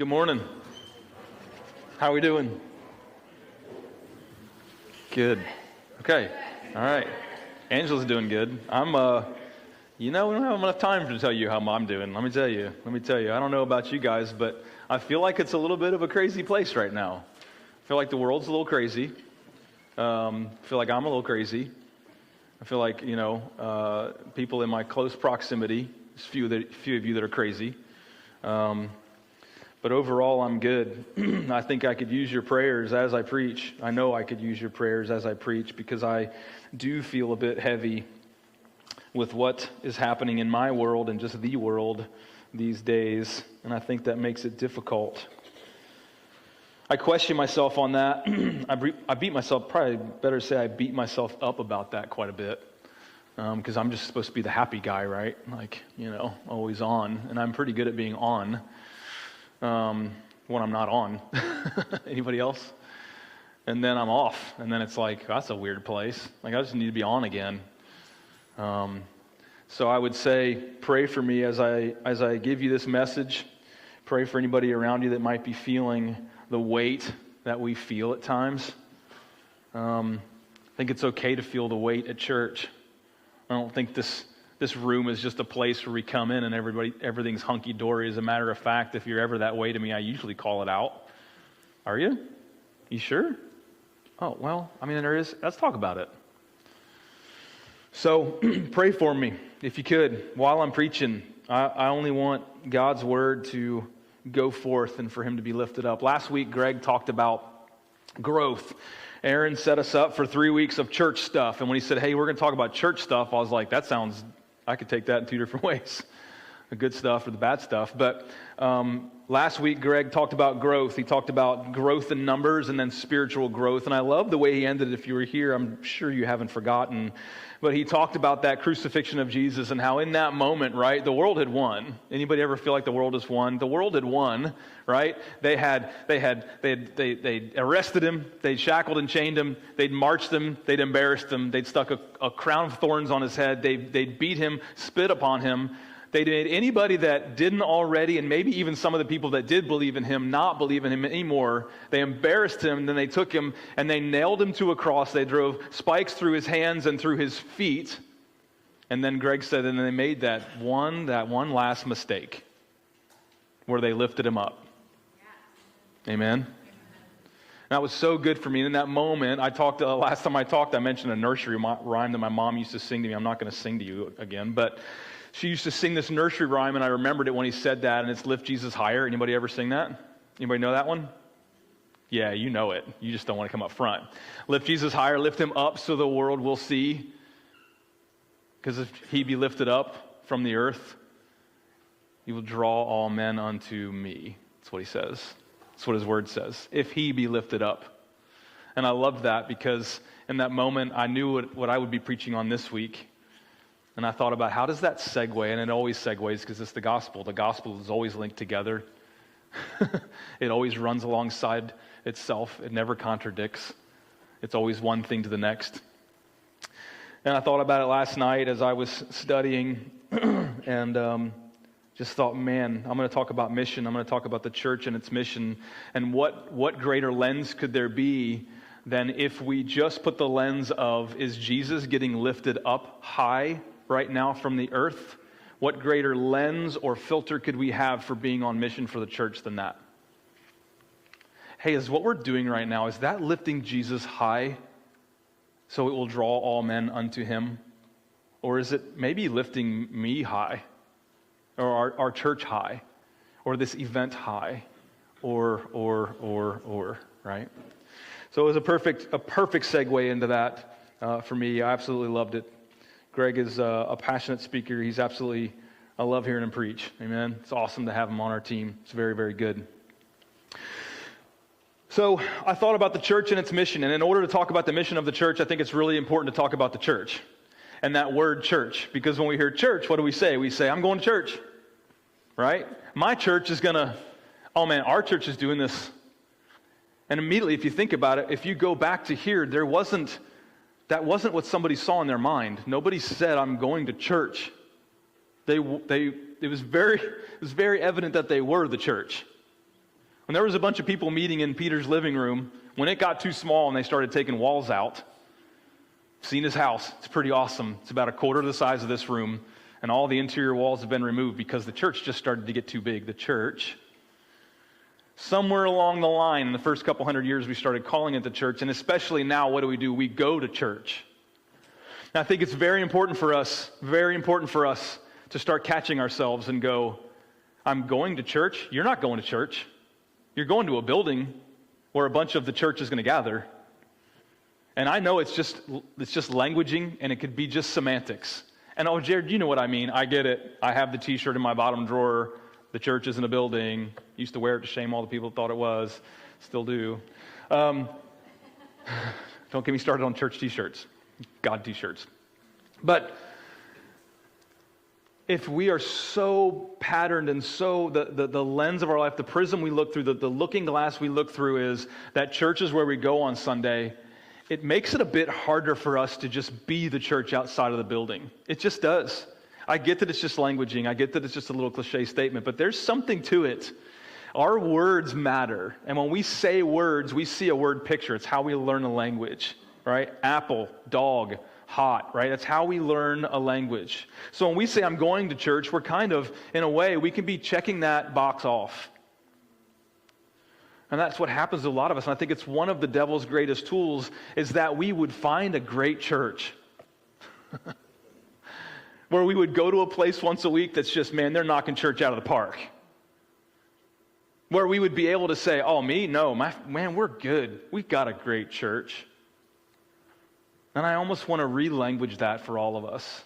Good morning. How are we doing? Good. Okay. All right. Angela's doing good. We don't have enough time to tell you how I'm doing. Let me tell you. I don't know about you guys, but I feel like it's a little bit of a crazy place right now. I feel like the world's a little crazy. I feel like I'm a little crazy. I feel like, people in my close proximity, there's few of you that are crazy. But overall, I'm good. I think I could use your prayers as I preach. I know I could use your prayers as I preach because I do feel a bit heavy with what is happening in my world and just the world these days. And I think that makes it difficult. I question myself on that. I beat myself, probably better say I beat myself up about that quite a bit. Because I'm just supposed to be the happy guy, right? Always on. And I'm pretty good at being on. When I'm not on. Anybody else? And then I'm off. And then it's like, that's a weird place. Like, I just need to be on again. So I would say, pray for me as I give you this message. Pray for anybody around you that might be feeling the weight that we feel at times. I think it's okay to feel the weight at church. I don't think this room is just a place where we come in and everything's hunky-dory. As a matter of fact, if you're ever that way to me, I usually call it out. Are you? You sure? Oh, well, there is. Let's talk about it. So, pray for me, if you could, while I'm preaching. I only want God's word to go forth and for him to be lifted up. Last week, Greg talked about growth. Aaron set us up for 3 weeks of church stuff. And when he said, hey, we're going to talk about church stuff, I was like, I could take that in two different ways. The good stuff or the bad stuff. But last week, Greg talked about growth. He talked about growth in numbers and then spiritual growth. And I love the way he ended it. If you were here, I'm sure you haven't forgotten. But he talked about that crucifixion of Jesus and how in that moment, right, the world had won. Anybody ever feel like the world has won? The world had won, right? They arrested him. They'd shackled and chained him. They'd marched him. They'd embarrassed him. They'd stuck a crown of thorns on his head. They'd beat him, spit upon him. They made anybody that didn't already, and maybe even some of the people that did believe in him, not believe in him anymore. They embarrassed him, then they took him and they nailed him to a cross. They drove spikes through his hands and through his feet. And then Greg said, and they made that one last mistake where they lifted him up. Yeah. Amen? That was so good for me. And in that moment, last time I talked, I mentioned a nursery rhyme that my mom used to sing to me. I'm not going to sing to you again, but she used to sing this nursery rhyme, and I remembered it when he said that, and it's Lift Jesus Higher. Anybody ever sing that? Anybody know that one? Yeah, you know it. You just don't want to come up front. Lift Jesus higher, lift him up so the world will see. Because if he be lifted up from the earth, he will draw all men unto me. That's what he says. That's what his word says. If he be lifted up. And I loved that because in that moment, I knew what I would be preaching on this week. And I thought about how does that segue? And it always segues because it's the gospel. The gospel is always linked together. It always runs alongside itself. It never contradicts. It's always one thing to the next. And I thought about it last night as I was studying and just thought, man, I'm going to talk about mission. I'm going to talk about the church and its mission. And what greater lens could there be than if we just put the lens of, is Jesus getting lifted up high right now from the earth? What greater lens or filter could we have for being on mission for the church than that? Hey, is what we're doing right now, is that lifting Jesus high so it will draw all men unto him? Or is it maybe lifting me high? Or our church high? Or this event high? Or, right? So it was a perfect segue into that for me. I absolutely loved it. Greg is a passionate speaker. I love hearing him preach. Amen. It's awesome to have him on our team. It's very, very good. So I thought about the church and its mission. And in order to talk about the mission of the church, I think it's really important to talk about the church. And that word church. Because when we hear church, what do we say? We say, I'm going to church. Right? My church is going to, oh man, our church is doing this. And immediately, if you think about it, if you go back to here, that wasn't what somebody saw in their mind. Nobody said, I'm going to church. It was very evident that they were the church. When there was a bunch of people meeting in Peter's living room, when it got too small and they started taking walls out, seen his house. It's pretty awesome. It's about a quarter the size of this room, and all the interior walls have been removed because the church just started to get too big. The church. Somewhere along the line, in the first couple hundred years, we started calling it the church, and especially now, what do? We go to church. And I think it's very important for us to start catching ourselves and go, I'm going to church. You're not going to church. You're going to a building where a bunch of the church is going to gather. And I know it's just languaging, and it could be just semantics. And oh, Jared, you know what I mean. I get it. I have the t-shirt in my bottom drawer. The church isn't a building. Used to wear it to shame all the people who thought it was. Still do. Don't get me started on church t-shirts. God t-shirts. But if we are so patterned and so the lens of our life, the prism we look through, the looking glass we look through is that church is where we go on Sunday, it makes it a bit harder for us to just be the church outside of the building. It just does. I get that it's just languaging. I get that it's just a little cliche statement, but there's something to it. Our words matter. And when we say words, we see a word picture. It's how we learn a language, right? Apple, dog, hot, right? That's how we learn a language. So when we say I'm going to church, we're kind of, in a way, we can be checking that box off. And that's what happens to a lot of us. And I think it's one of the devil's greatest tools is that we would find a great church. Where we would go to a place once a week that's just, man, they're knocking church out of the park. Where we would be able to say, oh, me? No, man, we're good. We've got a great church. And I almost want to re-language that for all of us.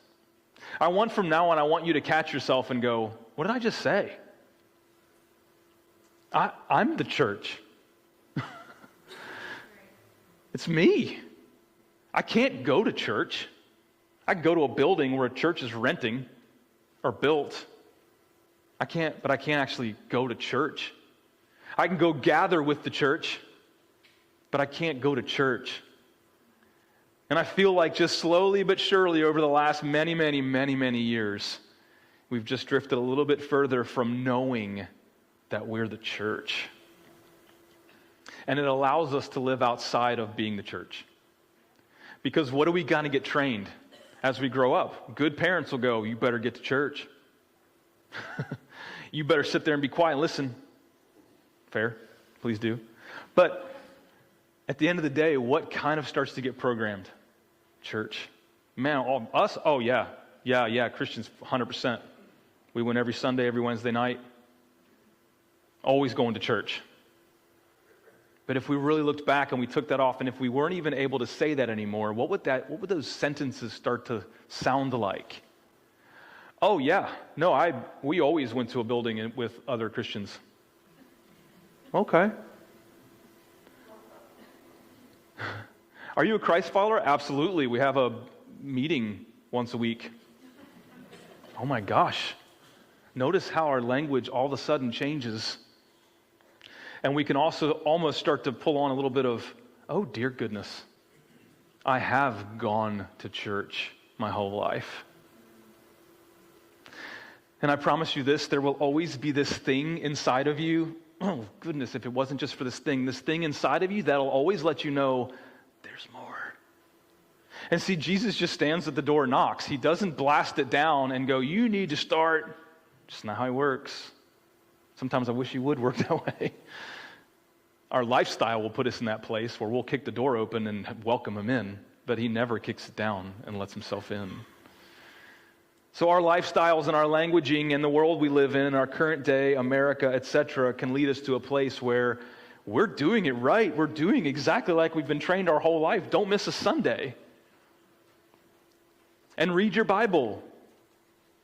From now on, I want you to catch yourself and go, what did I just say? I'm the church. It's me. I can't go to church. I can go to a building where a church is renting or built. But I can't actually go to church. I can go gather with the church, but I can't go to church. And I feel like just slowly but surely over the last many, many, many, many years, we've just drifted a little bit further from knowing that we're the church. And it allows us to live outside of being the church. Because what are we going to get trained as we grow up? Good parents will go, you better get to church. You better sit there and be quiet and listen. Fair, please do. But at the end of the day, what kind of starts to get programmed? Church. Man, us? Oh, yeah. Yeah, Christians, 100%. We went every Sunday, every Wednesday night. Always going to church. But if we really looked back and we took that off, and if we weren't even able to say that anymore, what would those sentences start to sound like? Oh, yeah. No, we always went to a building with other Christians. Okay. Are you a Christ follower? Absolutely. We have a meeting once a week. Oh my gosh. Notice how our language all of a sudden changes. And we can also almost start to pull on a little bit of, oh dear goodness, I have gone to church my whole life. And I promise you this, there will always be this thing inside of you. Oh goodness, if it wasn't just for this thing inside of you that'll always let you know there's more. And see, Jesus just stands at the door and knocks. He doesn't blast it down and go, you need to start. Just not how he works. Sometimes I wish he would work that way. Our lifestyle will put us in that place where we'll kick the door open and welcome him in, but he never kicks it down and lets himself in. So our lifestyles and our languaging and the world we live in, our current day, America, etc., can lead us to a place where we're doing it right. We're doing exactly like we've been trained our whole life. Don't miss a Sunday. And read your Bible.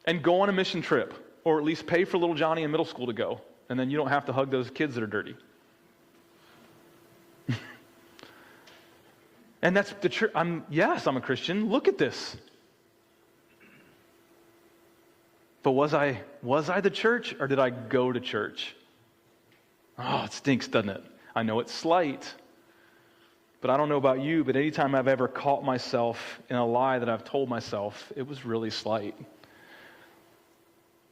And go on a mission trip. Or at least pay for little Johnny in middle school to go. And then you don't have to hug those kids that are dirty. And that's the church. I'm a Christian. Look at this. But was I the church, or did I go to church? Oh, it stinks, doesn't it? I know it's slight. But I don't know about you, but anytime I've ever caught myself in a lie that I've told myself, it was really slight.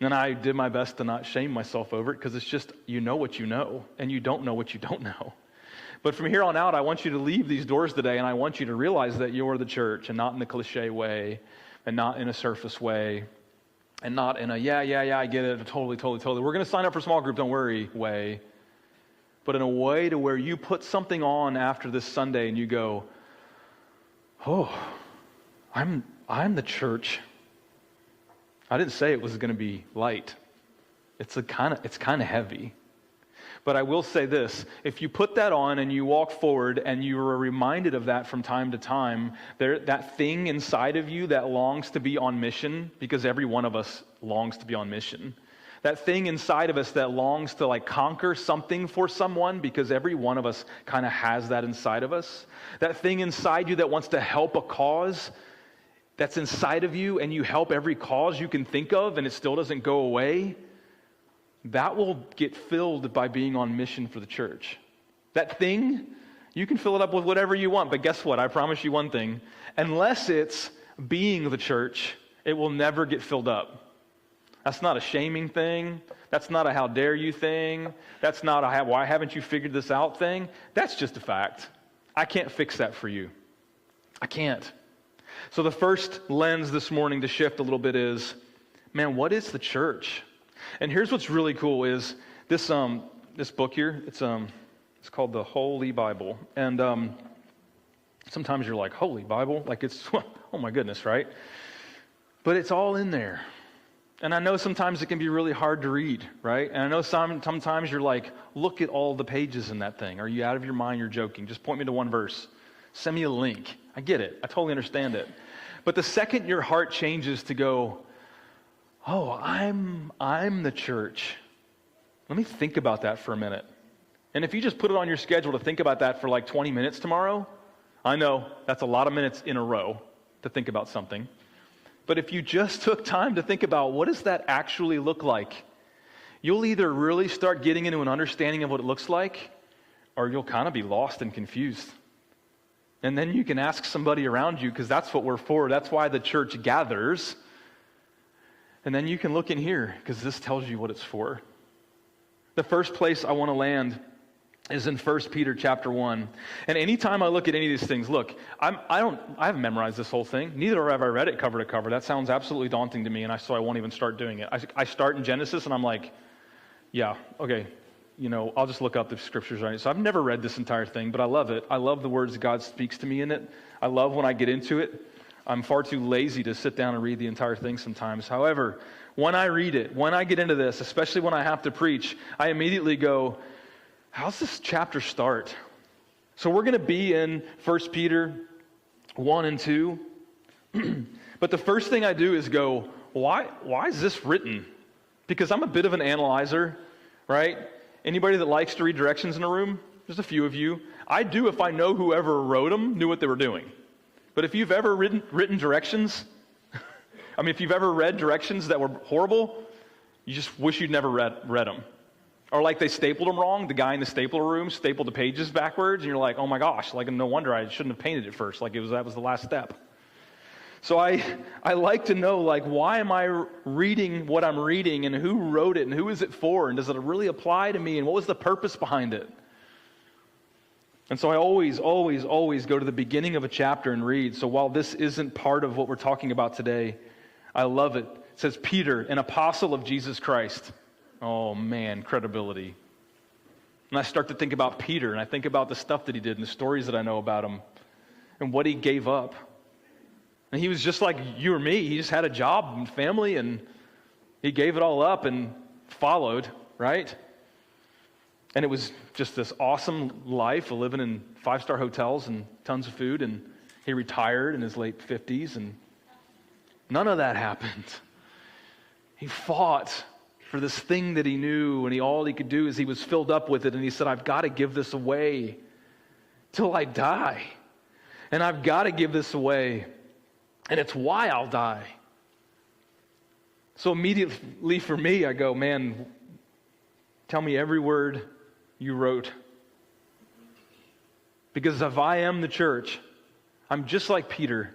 And I did my best to not shame myself over it because it's just, you know what you know, and you don't know what you don't know. But from here on out, I want you to leave these doors today, and I want you to realize that you're the church, and not in the cliche way, and not in a surface way, and not in a, yeah, I get it, totally. We're going to sign up for small group, don't worry way. But in a way to where you put something on after this Sunday and you go, oh, I'm the church. I didn't say it was going to be light. It's kind of heavy. But I will say this, if you put that on and you walk forward and you are reminded of that from time to time, that thing inside of you that longs to be on mission, because every one of us longs to be on mission, that thing inside of us that longs to conquer something for someone, because every one of us kind of has that inside of us, that thing inside you that wants to help a cause that's inside of you, and you help every cause you can think of and it still doesn't go away, that will get filled by being on mission for the church. That thing, you can fill it up with whatever you want, but guess what? I promise you one thing. Unless it's being the church, it will never get filled up. That's not a shaming thing. That's not a how dare you thing. That's not a why haven't you figured this out thing. That's just a fact. I can't fix that for you. I can't. So the first lens this morning to shift a little bit is, man, what is the church? And here's what's really cool is this book here, it's called the Holy Bible. And sometimes you're like, Holy Bible? Like it's, oh my goodness, right? But it's all in there. And I know sometimes it can be really hard to read, right? And I know sometimes you're like, look at all the pages in that thing. Are you out of your mind? You're joking. Just point me to one verse. Send me a link. I get it. I totally understand it. But the second your heart changes to go, oh, I'm the church. Let me think about that for a minute. And if you just put it on your schedule to think about that for 20 minutes tomorrow, I know that's a lot of minutes in a row to think about something. But if you just took time to think about what does that actually look like, you'll either really start getting into an understanding of what it looks like, or you'll kind of be lost and confused. And then you can ask somebody around you, because that's what we're for. That's why the church gathers. And then you can look in here, because this tells you what it's for. The first place I want to land is in 1 Peter chapter 1. And anytime I look at any of these things, look, I haven't memorized this whole thing. Neither have I read it cover to cover. That sounds absolutely daunting to me, and so I won't even start doing it. I start in Genesis, and I'm like, yeah, okay, I'll just look up the scriptures right now. So I've never read this entire thing, but I love it. I love the words God speaks to me in it. I love when I get into it. I'm far too lazy to sit down and read the entire thing sometimes. However, when I read it, when I get into this, especially when I have to preach, I immediately go, how's this chapter start? So we're going to be in 1 Peter 1 and 2. But the first thing I do is go, why is this written? Because I'm a bit of an analyzer, right? Anybody that likes to read directions in a room? There's a few of you. I do if I know whoever wrote them knew what they were doing. But if you've ever written directions, if you've ever read directions that were horrible, you just wish you'd never read them. Or like they stapled them wrong. The guy in the stapler room stapled the pages backwards, and you're like, oh my gosh, no wonder I shouldn't have painted it first. That was the last step. So I like to know, why am I reading what I'm reading, and who wrote it, and who is it for, and does it really apply to me, and what was the purpose behind it? And so I always go to the beginning of a chapter and read. So while this isn't part of what we're talking about today, I love it. It says, Peter, an apostle of Jesus Christ. Oh man, credibility. And I start to think about Peter, and I think about the stuff that he did and the stories that I know about him and what he gave up. And he was just like you or me. He just had a job and family, and he gave it all up and followed, right? And it was just this awesome life of living in 5-star hotels and tons of food, and he retired in his late 50s, and none of that happened. He fought for this thing that he knew, and all he could do is he was filled up with it, and he said, I've got to give this away till I die. And I've got to give this away. And it's why I'll die. So immediately for me, I go, man, tell me every word you wrote. Because if I am the church, I'm just like Peter.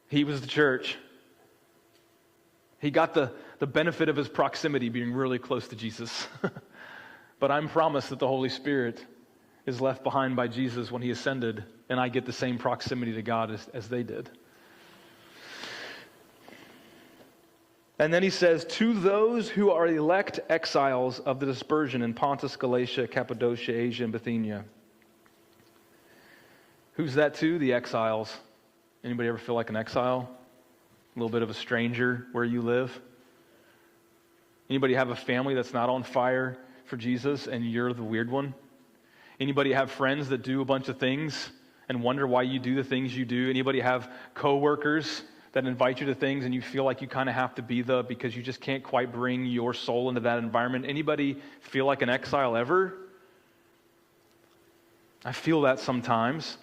He was the church. He got the the benefit of his proximity, being really close to Jesus. But I'm promised that the Holy Spirit is left behind by Jesus when he ascended, and I get the same proximity to God as they did. And then he says, to those who are elect exiles of the dispersion in Pontus, Galatia, Cappadocia, Asia, and Bithynia. Who's that to? The exiles. Anybody ever feel like an exile? A little bit of a stranger where you live? Anybody have a family that's not on fire for Jesus and you're the weird one? Anybody have friends that do a bunch of things and wonder why you do the things you do? Anybody have coworkers that invite you to things and you feel like you kind of have to be because you just can't quite bring your soul into that environment? Anybody feel like an exile ever? I feel that sometimes.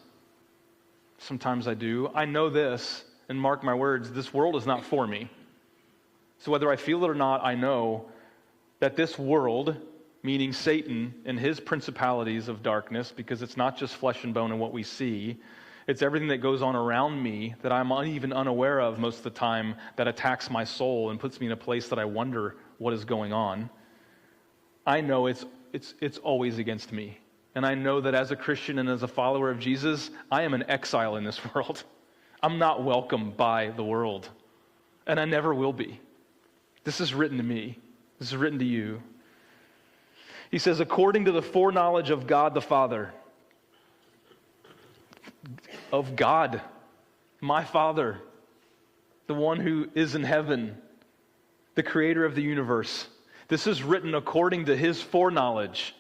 Sometimes I do. I know this, and mark my words, this world is not for me. So whether I feel it or not, I know that this world, meaning Satan and his principalities of darkness, because it's not just flesh and bone and what we see, it's everything that goes on around me that I'm even unaware of most of the time, that attacks my soul and puts me in a place that I wonder what is going on. I know it's always against me. And I know that as a Christian and as a follower of Jesus, I am an exile in this world. I'm not welcome by the world. And I never will be. This is written to me. This is written to you. He says, according to the foreknowledge of God the Father, of God, my Father, the one who is in heaven, the creator of the universe. This is written according to his foreknowledge,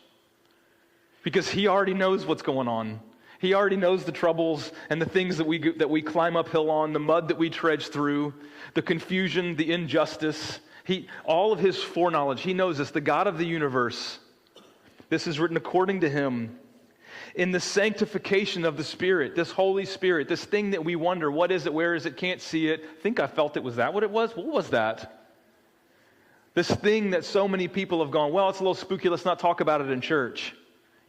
because he already knows what's going on. He already knows the troubles and the things that we climb uphill on, the mud that we trudge through, the confusion, the injustice. All of his foreknowledge, he knows this, the God of the universe. This is written according to him. In the sanctification of the Spirit, this Holy Spirit, this thing that we wonder, what is it, where is it, can't see it. I think I felt it. Was that what it was? What was that? This thing that so many people have gone, well, it's a little spooky, let's not talk about it in church.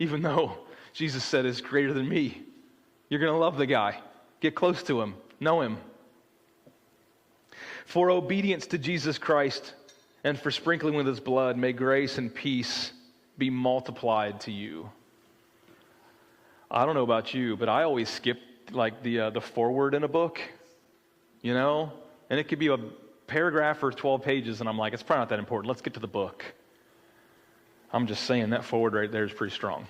Even though Jesus said it's greater than me. You're going to love the guy. Get close to him. Know him. For obedience to Jesus Christ and for sprinkling with his blood, may grace and peace be multiplied to you. I don't know about you, but I always skip like the foreword in a book, you know? And it could be a paragraph or 12 pages, and I'm like, it's probably not that important. Let's get to the book. I'm just saying that forward right there is pretty strong.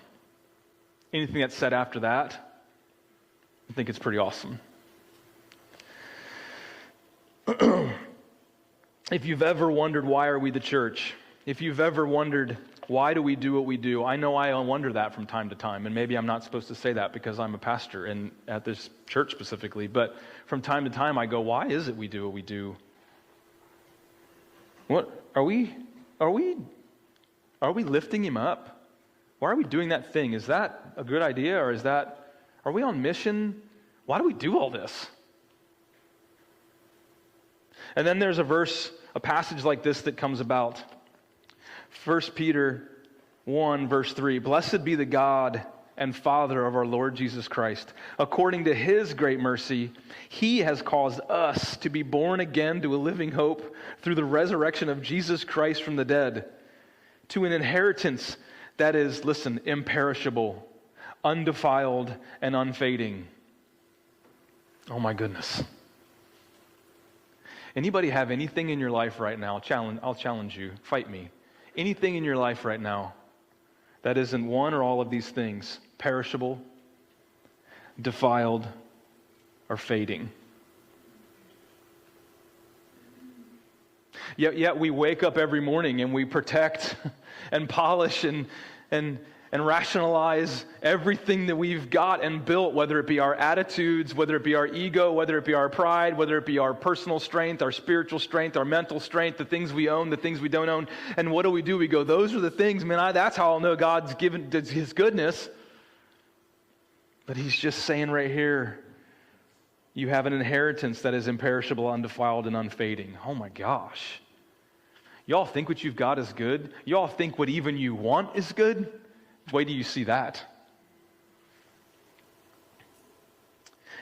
Anything that's said after that, I think it's pretty awesome. If you've ever wondered why are we the church, if you've ever wondered why do we do what we do, I know I wonder that from time to time, and maybe I'm not supposed to say that because I'm a pastor and at this church specifically, but from time to time I go, why is it we do what we do? What are we lifting him up? Why are we doing that thing? Is that a good idea, or are we on mission? Why do we do all this? And then there's a passage like this that comes about. 1 Peter 1, verse 3, blessed be the God and Father of our Lord Jesus Christ. According to his great mercy, he has caused us to be born again to a living hope through the resurrection of Jesus Christ from the dead, to an inheritance that is, listen, imperishable, undefiled, and unfading. Oh my goodness. Anybody have anything in your life right now? I'll challenge you. Fight me. Anything in your life right now that isn't one or all of these things, perishable, defiled, or fading. Yet we wake up every morning and we protect and polish and rationalize everything that we've got and built, whether it be our attitudes, whether it be our ego, whether it be our pride, whether it be our personal strength, our spiritual strength, our mental strength, the things we own, the things we don't own. And what do? We go, those are the things, man, that's how I'll know God's given his goodness. But he's just saying right here, you have an inheritance that is imperishable, undefiled, and unfading. Oh my gosh. Y'all think what you've got is good? Y'all think what even you want is good? Wait till you see that.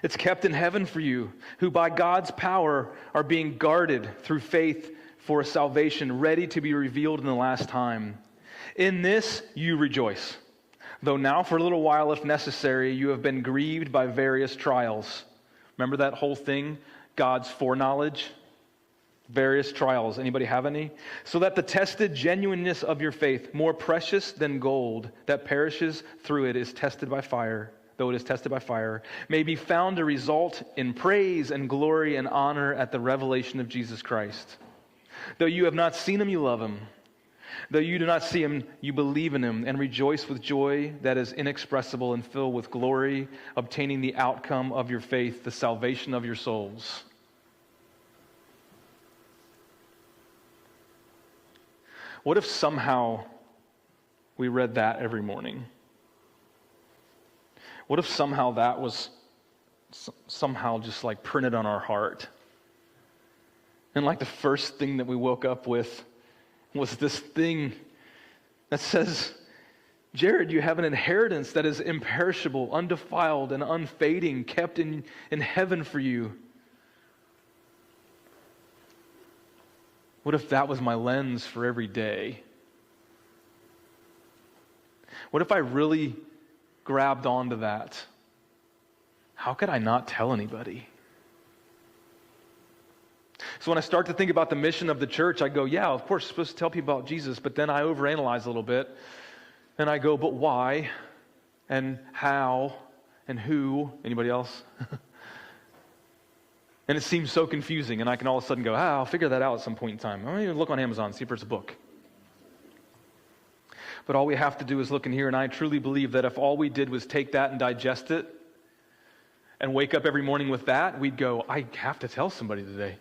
It's kept in heaven for you, who by God's power are being guarded through faith for a salvation ready to be revealed in the last time. In this you rejoice, though now for a little while, if necessary, you have been grieved by various trials. Remember that whole thing? God's foreknowledge? Various trials. Anybody have any? So that the tested genuineness of your faith, more precious than gold that perishes through it, is tested by fire, though it is tested by fire, may be found to result in praise and glory and honor at the revelation of Jesus Christ. Though you have not seen him, you love him. Though you do not see him, you believe in him and rejoice with joy that is inexpressible and filled with glory, obtaining the outcome of your faith, the salvation of your souls. What if somehow we read that every morning? What if somehow that was somehow just like printed on our heart? And like the first thing that we woke up with was this thing that says, Jared, you have an inheritance that is imperishable, undefiled, and unfading, kept in heaven for you. What if that was my lens for every day? What if I really grabbed onto that? How could I not tell anybody? So when I start to think about the mission of the church, I go, yeah, of course, I'm supposed to tell people about Jesus, but then I overanalyze a little bit, and I go, but why, and how, and who? Anybody else? And it seems so confusing, and I can all of a sudden go, I'll figure that out at some point in time. I'm going to look on Amazon, see if there's a book. But all we have to do is look in here, and I truly believe that if all we did was take that and digest it, and wake up every morning with that, we'd go, I have to tell somebody today.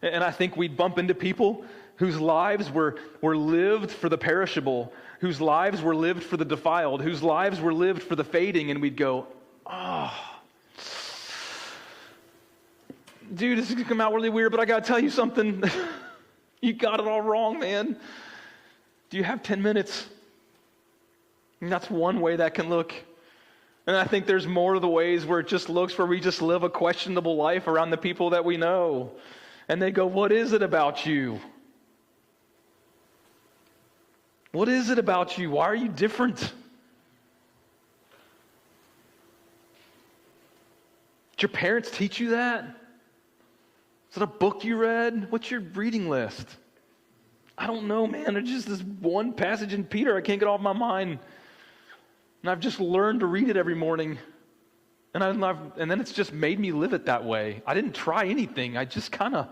And I think we'd bump into people whose lives were lived for the perishable, whose lives were lived for the defiled, whose lives were lived for the fading, and we'd go, dude, this is going to come out really weird, but I got to tell you something. You got it all wrong, man. Do you have 10 minutes? And that's one way that can look. And I think there's more of the ways where it just looks where we just live a questionable life around the people that we know. And they go, what is it about you? What is it about you? Why are you different? Did your parents teach you that? Is it a book you read? What's your reading list? I don't know, man. There's just this one passage in Peter I can't get off my mind. And I've just learned to read it every morning. And then it's just made me live it that way. I didn't try anything. I just kind of...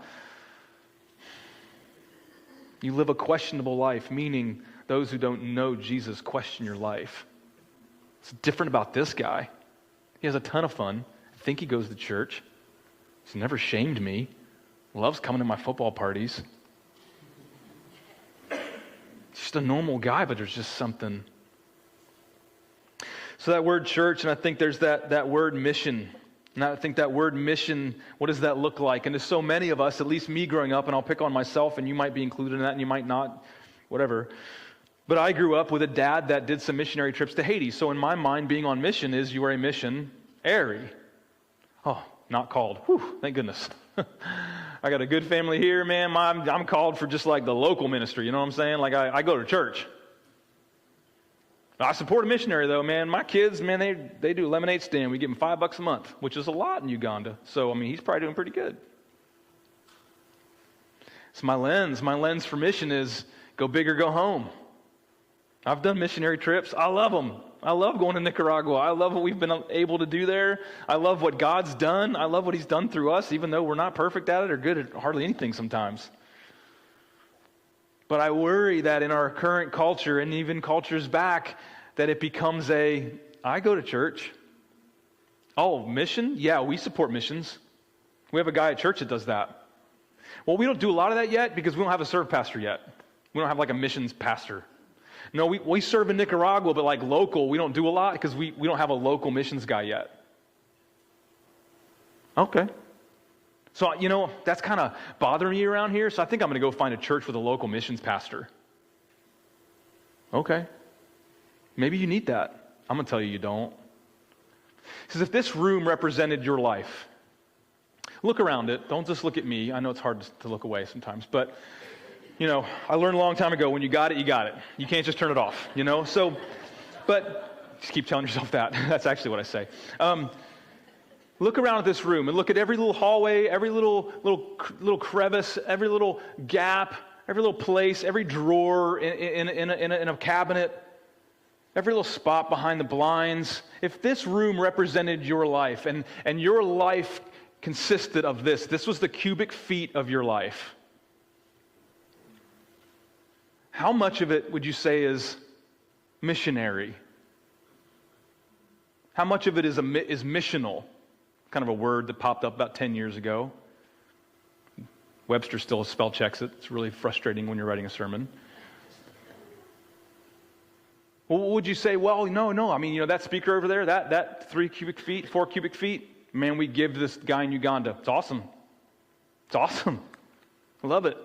You live a questionable life, meaning those who don't know Jesus question your life. It's different about this guy. He has a ton of fun. I think he goes to church. He's never shamed me. Loves coming to my football parties. Just a normal guy, but there's just something. So that word church, and I think there's that word mission. And I think that word mission, what does that look like? And there's so many of us, at least me growing up, and I'll pick on myself, and you might be included in that, and you might not, whatever. But I grew up with a dad that did some missionary trips to Haiti. So in my mind, being on mission is you are a missionary. Oh, not called. Whew, thank goodness. I got a good family here, man. I'm called for just like the local ministry, you know what I'm saying? Like I go to church. I support a missionary though, man. My kids, man, they do a lemonade stand. We give them $5 a month, which is a lot in Uganda. So, I mean, he's probably doing pretty good. So my lens for mission is go big or go home. I've done missionary trips. I love them. I love going to Nicaragua. I love what we've been able to do there. I love what God's done. I love what he's done through us, even though we're not perfect at it or good at hardly anything sometimes. But I worry that in our current culture and even cultures back, that it becomes I go to church. Oh, mission? Yeah, we support missions. We have a guy at church that does that. Well, we don't do a lot of that yet because we don't have a serve pastor yet. We don't have like a missions pastor. No, we serve in Nicaragua, but like local, we don't do a lot because we don't have a local missions guy yet. Okay. So, that's kind of bothering me around here, so I think I'm going to go find a church with a local missions pastor. Okay. Maybe you need that. I'm going to tell you don't. Because if this room represented your life, Look around it. Don't just look at me. I know it's hard to look away sometimes, but, I learned a long time ago, when you got it, you got it. You can't just turn it off, So, but just keep telling yourself that. That's actually what I say. Look around at this room and look at every little hallway, every little crevice, every little gap, every little place, every drawer in a cabinet, every little spot behind the blinds. If this room represented your life and your life consisted of this was the cubic feet of your life, how much of it would you say is missionary? How much of it is missional? Kind of a word that popped up about 10 years ago. Webster still spell checks it. It's really frustrating when you're writing a sermon. Well, what would you say? Well, no. I mean, that speaker over there, that 3 cubic feet, 4 cubic feet, man, we give this guy in Uganda. It's awesome. It's awesome. I love it.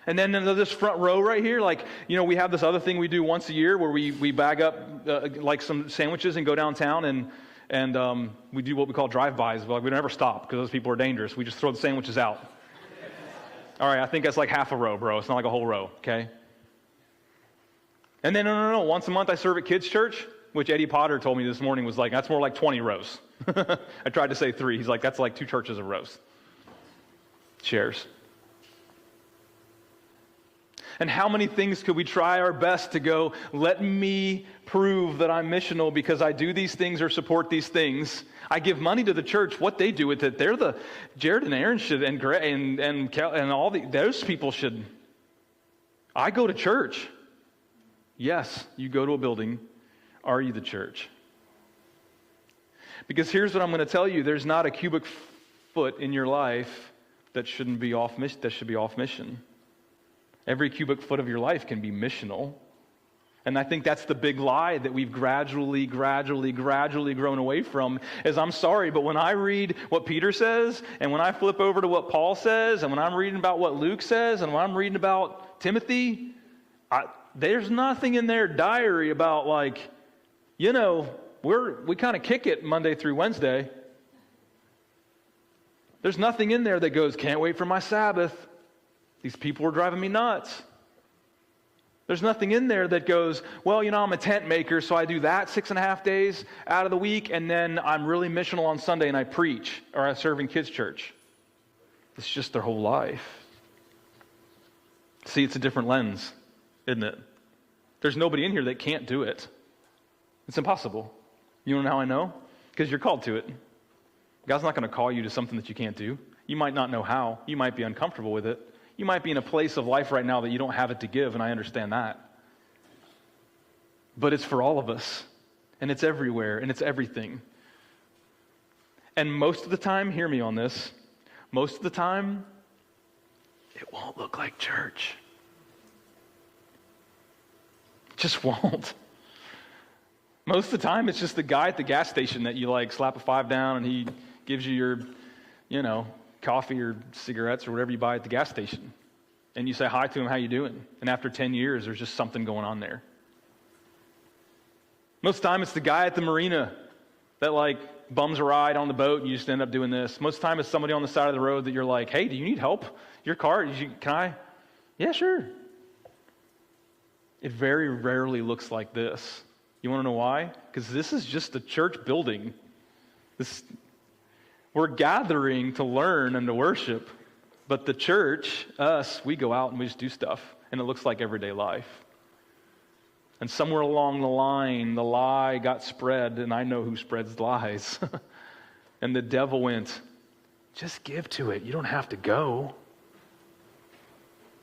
And then in this front row right here, we have this other thing we do once a year where we bag up some sandwiches and go downtown and we do what we call drive-bys. We don't ever stop because those people are dangerous. We just throw the sandwiches out. All right, I think that's like half a row, bro. It's not like a whole row, okay? And then, no. Once a month I serve at kids' church, which Eddie Potter told me this morning was like, that's more like 20 rows. I tried to say 3. He's like, that's like 2 churches of rows. Chairs. And how many things could we try our best to go, let me prove that I'm missional because I do these things or support these things. I give money to the church. What they do with it, Jared and Aaron should, and all those people should. I go to church. Yes, you go to a building. Are you the church? Because here's what I'm going to tell you. There's not a cubic foot in your life that should be off mission. Every cubic foot of your life can be missional. And I think that's the big lie that we've gradually grown away from. Is I'm sorry, but when I read what Peter says, and when I flip over to what Paul says, and when I'm reading about what Luke says, and when I'm reading about Timothy, there's nothing in their diary about we kind of kick it Monday through Wednesday. There's nothing in there that goes, can't wait for my Sabbath. These people are driving me nuts. There's nothing in there that goes, well, I'm a tent maker, so I do that 6.5 days out of the week, and then I'm really missional on Sunday and I preach, or I serve in kids' church. It's just their whole life. See, it's a different lens, isn't it? There's nobody in here that can't do it. It's impossible. You want to know how I know? Because you're called to it. God's not going to call you to something that you can't do. You might not know how. You might be uncomfortable with it. You might be in a place of life right now that you don't have it to give, and I understand that. But it's for all of us, and it's everywhere, and it's everything. And most of the time, hear me on this, most of the time, it won't look like church. It just won't. Most of the time, it's just the guy at the gas station that you slap a $5 down, and he gives you your, coffee or cigarettes or whatever you buy at the gas station. And you say hi to him, how you doing? And after 10 years, there's just something going on there. Most of the time, it's the guy at the marina that bums a ride on the boat and you just end up doing this. Most of the time, it's somebody on the side of the road that you're like, hey, do you need help? Your car, can I? Yeah, sure. It very rarely looks like this. You want to know why? Because this is just a church building. We're gathering to learn and to worship, but the church, us, we go out and we just do stuff, and it looks like everyday life. And somewhere along the line, the lie got spread, and I know who spreads lies. And the devil went, just give to it. You don't have to go.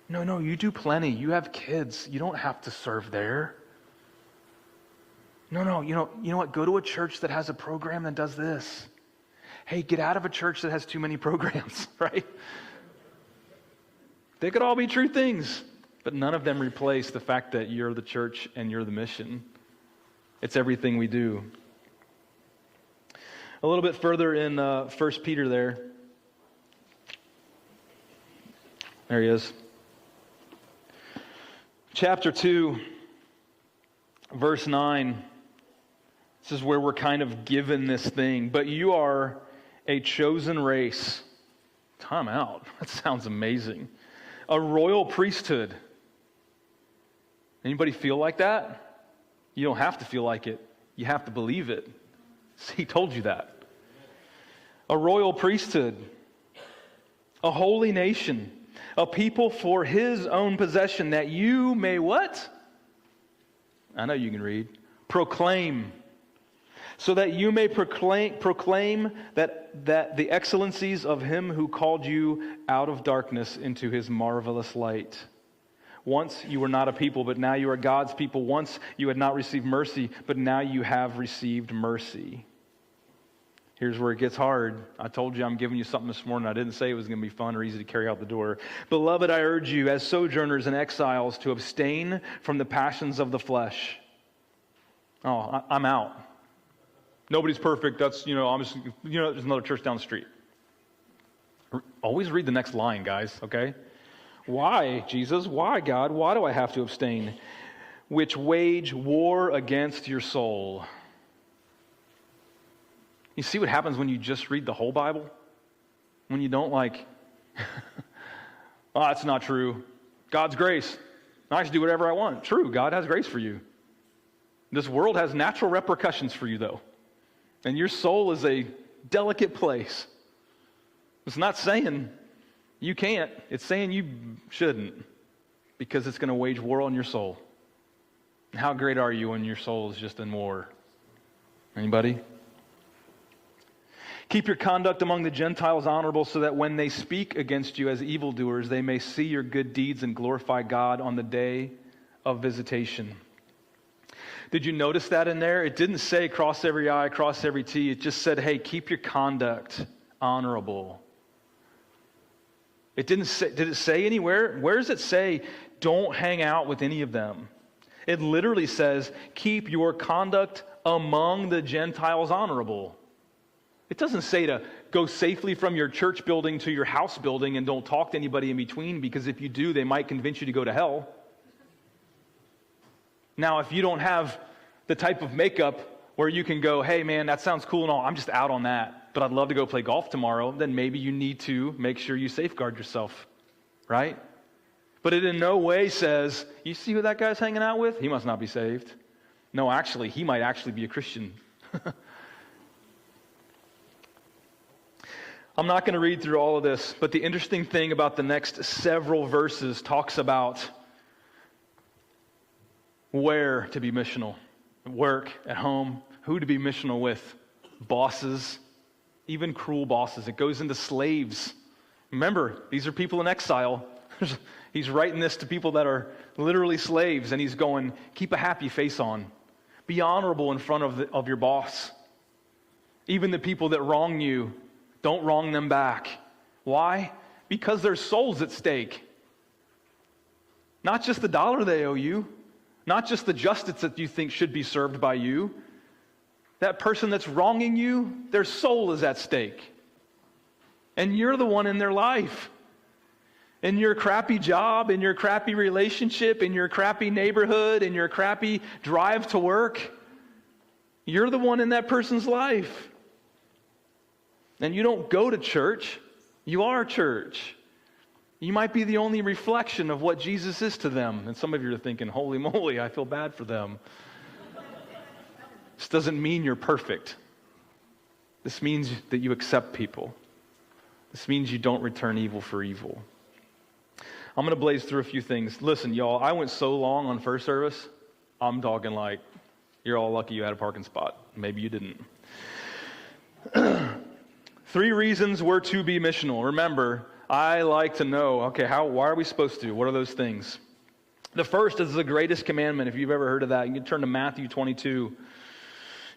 No, you do plenty. You have kids. You don't have to serve there. No, you know what? Go to a church that has a program that does this. Hey, get out of a church that has too many programs, right? They could all be true things, but none of them replace the fact that you're the church and you're the mission. It's everything we do. A little bit further in 1 Peter there. There he is. Chapter 2, verse 9. This is where we're kind of given this thing. But you are a chosen race, Time out. That sounds amazing. A royal priesthood. Anybody feel like that? You don't have to feel like it. You have to believe it. He told you that. A royal priesthood. A holy nation. A people for his own possession, that you may what? I know you can read. Proclaim. So that you may proclaim that the excellencies of him who called you out of darkness into his marvelous light. Once you were not a people, but now you are God's people. Once you had not received mercy, but now you have received mercy. Here's where it gets hard. I told you I'm giving you something this morning. I didn't say it was going to be fun or easy to carry out the door. Beloved, I urge you, as sojourners and exiles, to abstain from the passions of the flesh. Oh, I'm out. Nobody's perfect. That's, there's another church down the street. Always read the next line, guys, okay? Why, Jesus? Why, God? Why do I have to abstain? Which wage war against your soul. You see what happens when you just read the whole Bible? When you don't oh, that's not true. God's grace. I should do whatever I want. True, God has grace for you. This world has natural repercussions for you, though. And your soul is a delicate place. It's not saying you can't. It's saying you shouldn't, because it's going to wage war on your soul. And how great are you when your soul is just in war? Anybody? Keep your conduct among the Gentiles honorable, so that when they speak against you as evildoers, they may see your good deeds and glorify God on the day of visitation. Did you notice that in there? It didn't say cross every I, cross every T. It just said, hey, keep your conduct honorable. It didn't say, did it say anywhere? Where does it say, don't hang out with any of them? It literally says, keep your conduct among the Gentiles honorable. It doesn't say to go safely from your church building to your house building and don't talk to anybody in between, because if you do, they might convince you to go to hell. Now, if you don't have the type of makeup where you can go, hey man, that sounds cool and all, I'm just out on that, but I'd love to go play golf tomorrow, then maybe you need to make sure you safeguard yourself, right? But it in no way says, you see who that guy's hanging out with? He must not be saved. No, actually, he might actually be a Christian. I'm not going to read through all of this, but the interesting thing about the next several verses talks about where to be missional. At work, at home, who to be missional with. Bosses, even cruel bosses. It goes into slaves. Remember, these are people in exile. He's writing this to people that are literally slaves, and he's going, keep a happy face on. Be honorable in front of your boss. Even the people that wrong you, don't wrong them back. Why? Because there's souls at stake. Not just the dollar they owe you. Not just the justice that you think should be served by you. That person that's wronging you, their soul is at stake. And you're the one in their life. In your crappy job, in your crappy relationship, in your crappy neighborhood, in your crappy drive to work, you're the one in that person's life. And you don't go to church, you are church. You might be the only reflection of what Jesus is to them. And some of you are thinking, holy moly, I feel bad for them. This doesn't mean you're perfect. This means that you accept people. This means you don't return evil for evil. I'm going to blaze through a few things. Listen, y'all, I went so long on first service, I'm talking like, you're all lucky you had a parking spot. Maybe you didn't. 3 reasons we're to be missional. Remember, I like to know, okay, why are we supposed to? What are those things? The first is the greatest commandment. If you've ever heard of that, you can turn to Matthew 22.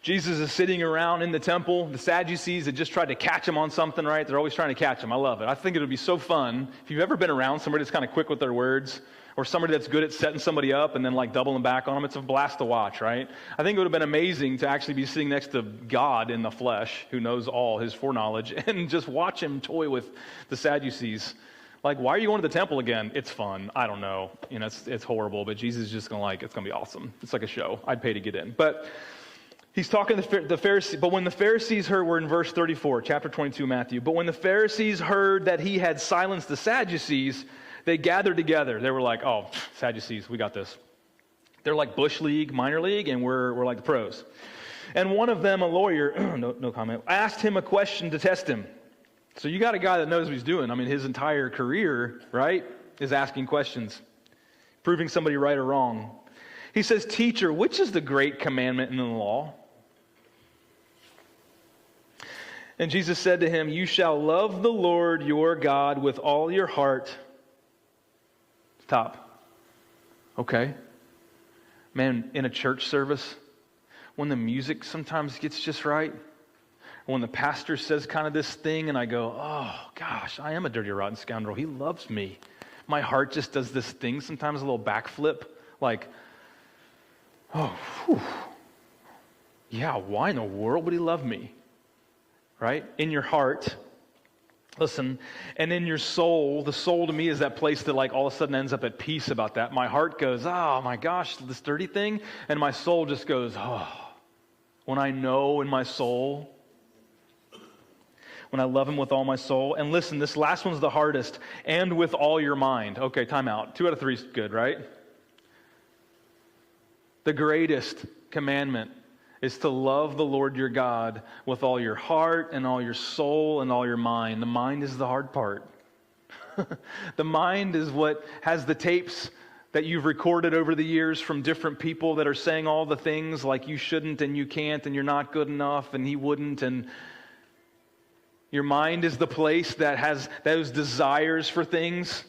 Jesus is sitting around in the temple. The Sadducees had just tried to catch him on something, right? They're always trying to catch him. I love it. I think it would be so fun. If you've ever been around somebody that's kind of quick with their words, or somebody that's good at setting somebody up and then like doubling back on them, it's a blast to watch, right? I think it would have been amazing to actually be sitting next to God in the flesh, who knows all, his foreknowledge, and just watch him toy with the Sadducees. Like, why are you going to the temple again? It's fun. I don't know. It's horrible, but Jesus is just going to it's going to be awesome. It's like a show. I'd pay to get in. But He's talking to the Pharisees, but when the Pharisees heard, we're in verse 34, chapter 22, Matthew. But when the Pharisees heard that he had silenced the Sadducees, they gathered together. They were like, oh, Sadducees, we got this. They're like Bush League, minor league, and we're like the pros. And one of them, a lawyer, no comment, asked him a question to test him. So you got a guy that knows what he's doing. I mean, his entire career, right, is asking questions, proving somebody right or wrong. He says, "Teacher, which is the great commandment in the law?" And Jesus said to him, "You shall love the Lord your God with all your heart." Stop. Okay. Man, in a church service, when the music sometimes gets just right, or when the pastor says kind of this thing and I go, oh gosh, I am a dirty, rotten scoundrel. He loves me. My heart just does this thing, sometimes a little backflip, like, oh, whew. Yeah, why in the world would he love me? Right? In your heart, listen, and in your soul, the soul to me is that place that like all of a sudden ends up at peace about that. My heart goes, oh my gosh, this dirty thing, and my soul just goes, oh. When I know in my soul, when I love him with all my soul, and listen, this last one's the hardest, and with all your mind. Okay, time out. 2 out of 3 is good, right? The greatest commandment is to love the Lord your God with all your heart and all your soul and all your mind. The mind is the hard part. The mind is what has the tapes that you've recorded over the years from different people that are saying all the things like you shouldn't and you can't and you're not good enough and he wouldn't. And your mind is the place that has those desires for things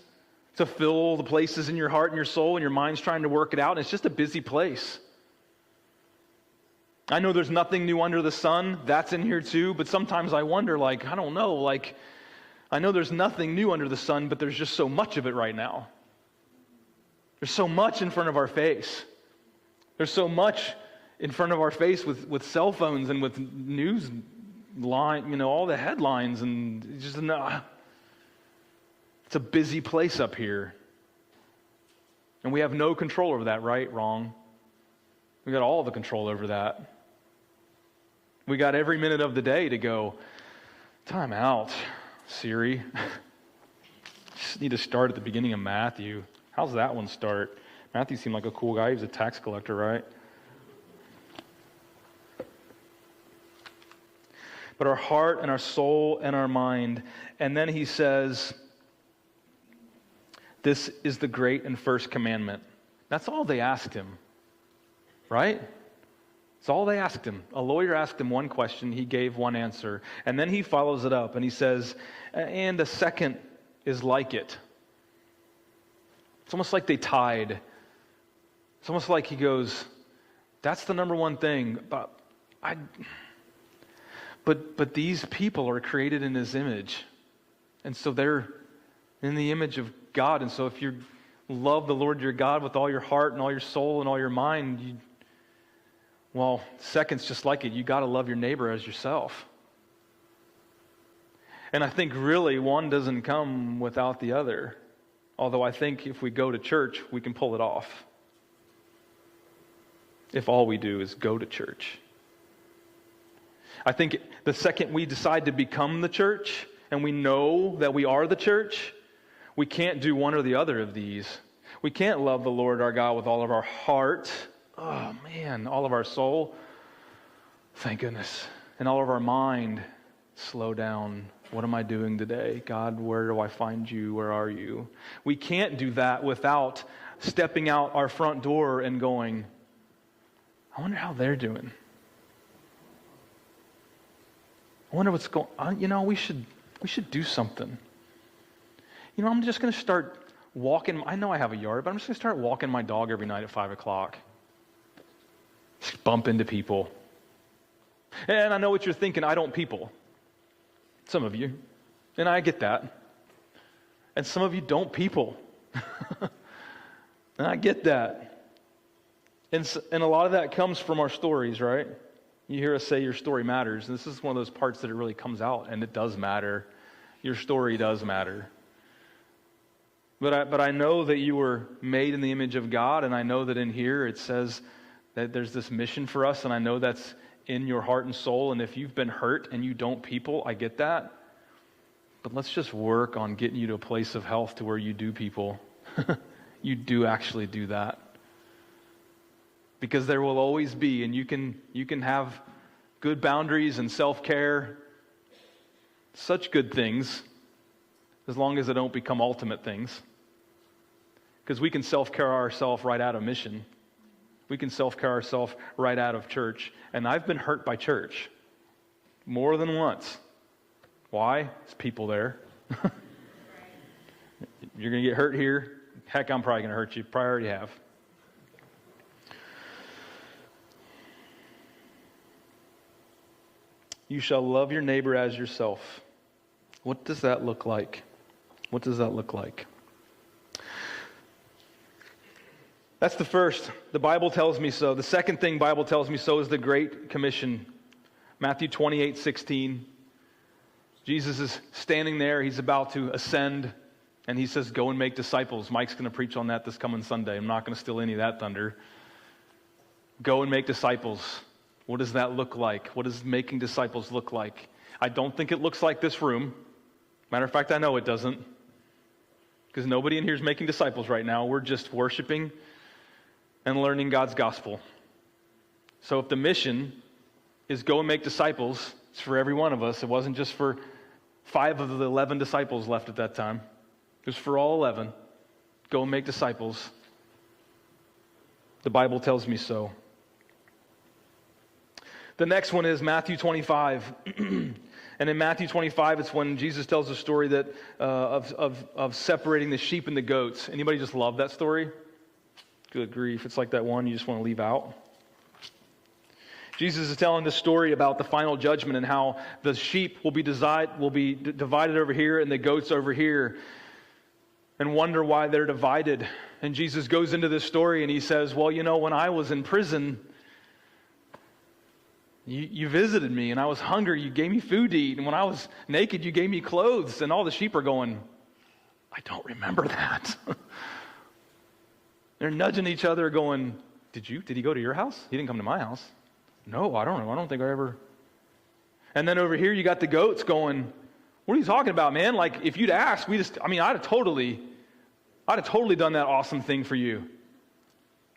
to fill the places in your heart and your soul, and your mind's trying to work it out, and it's just a busy place. I know there's nothing new under the sun. That's in here too, but sometimes I wonder, like, I don't know, like, I know there's nothing new under the sun, but there's just so much of it right now. There's so much in front of our face. There's so much in front of our face with cell phones and with news line, all the headlines, and it's a busy place up here. And we have no control over that, right? Wrong. We got all the control over that. We got every minute of the day to go, time out, Siri. Just need to start at the beginning of Matthew. How's that one start? Matthew seemed like a cool guy. He was a tax collector, right? But our heart and our soul and our mind. And then he says, this is the great and first commandment. That's all they asked him, right? That's all they asked him. A lawyer asked him one question. He gave one answer. And then he follows it up and he says, and a second is like it. It's almost like they tied. It's almost like he goes, that's the number one thing, but these people are created in his image. And so they're in the image of God. And so if you love the Lord your God with all your heart and all your soul and all your mind, second's just like it. You got to love your neighbor as yourself. And I think really one doesn't come without the other. Although I think if we go to church, we can pull it off. If all we do is go to church. I think the second we decide to become the church, and we know that we are the church, we can't do one or the other of these. We can't love the Lord our God with all of our heart, oh man, all of our soul, thank goodness, and all of our mind. Slow down. What am I doing today? God, where do I find you? Where are you? We can't do that without stepping out our front door and going, I wonder how they're doing. I wonder what's going on. We should do something. I'm just going to start walking. I know I have a yard, but I'm just going to start walking my dog every night at 5 o'clock. Just bump into people. And I know what you're thinking. I don't people. Some of you. And I get that. And some of you don't people. And I get that. And a lot of that comes from our stories, right? You hear us say your story matters. And this is one of those parts that it really comes out. And it does matter. Your story does matter. But I know that you were made in the image of God. And I know that in here it says that there's this mission for us. And I know that's in your heart and soul. And if you've been hurt and you don't people, I get that. But let's just work on getting you to a place of health to where you do people. You do actually do that. Because there will always be, and you can have good boundaries and self-care, such good things, as long as they don't become ultimate things. Because we can self-care ourselves right out of mission. We can self-care ourselves right out of church. And I've been hurt by church more than once. Why? There's people there. You're going to get hurt here. Heck, I'm probably going to hurt you. Probably already have. You shall love your neighbor as yourself. What does that look like? What does that look like? That's the first. The Bible tells me so. The second thing Bible tells me so is the Great Commission. Matthew 28:16. Jesus is standing there. He's about to ascend. And he says, go and make disciples. Mike's going to preach on that this coming Sunday. I'm not going to steal any of that thunder. Go and make disciples. What does that look like? What does making disciples look like? I don't think it looks like this room. Matter of fact, I know it doesn't. Because nobody in here is making disciples right now. We're just worshiping and learning God's gospel. So if the mission is go and make disciples, it's for every one of us. It wasn't just for 5 of the 11 disciples left at that time. It was for all 11. Go and make disciples. The Bible tells me so. The next one is Matthew 25. And in Matthew 25, it's when Jesus tells the story that of separating the sheep and the goats. Anybody just love that story? Good grief. It's like that one you just want to leave out. Jesus is telling this story about the final judgment and how the sheep will be divided over here and the goats over here, and wonder why they're divided. And Jesus goes into this story and he says, well, you know, when I was in prison, you visited me, and I was hungry, you gave me food to eat, and when I was naked, you gave me clothes. And all the sheep are going, I don't remember that. They're nudging each other going, did he go to your house? He didn't come to my house. No, I don't know. I don't think I ever. And then over here you got the goats going, what are you talking about, man? Like, if you'd asked, I'd have totally done that awesome thing for you.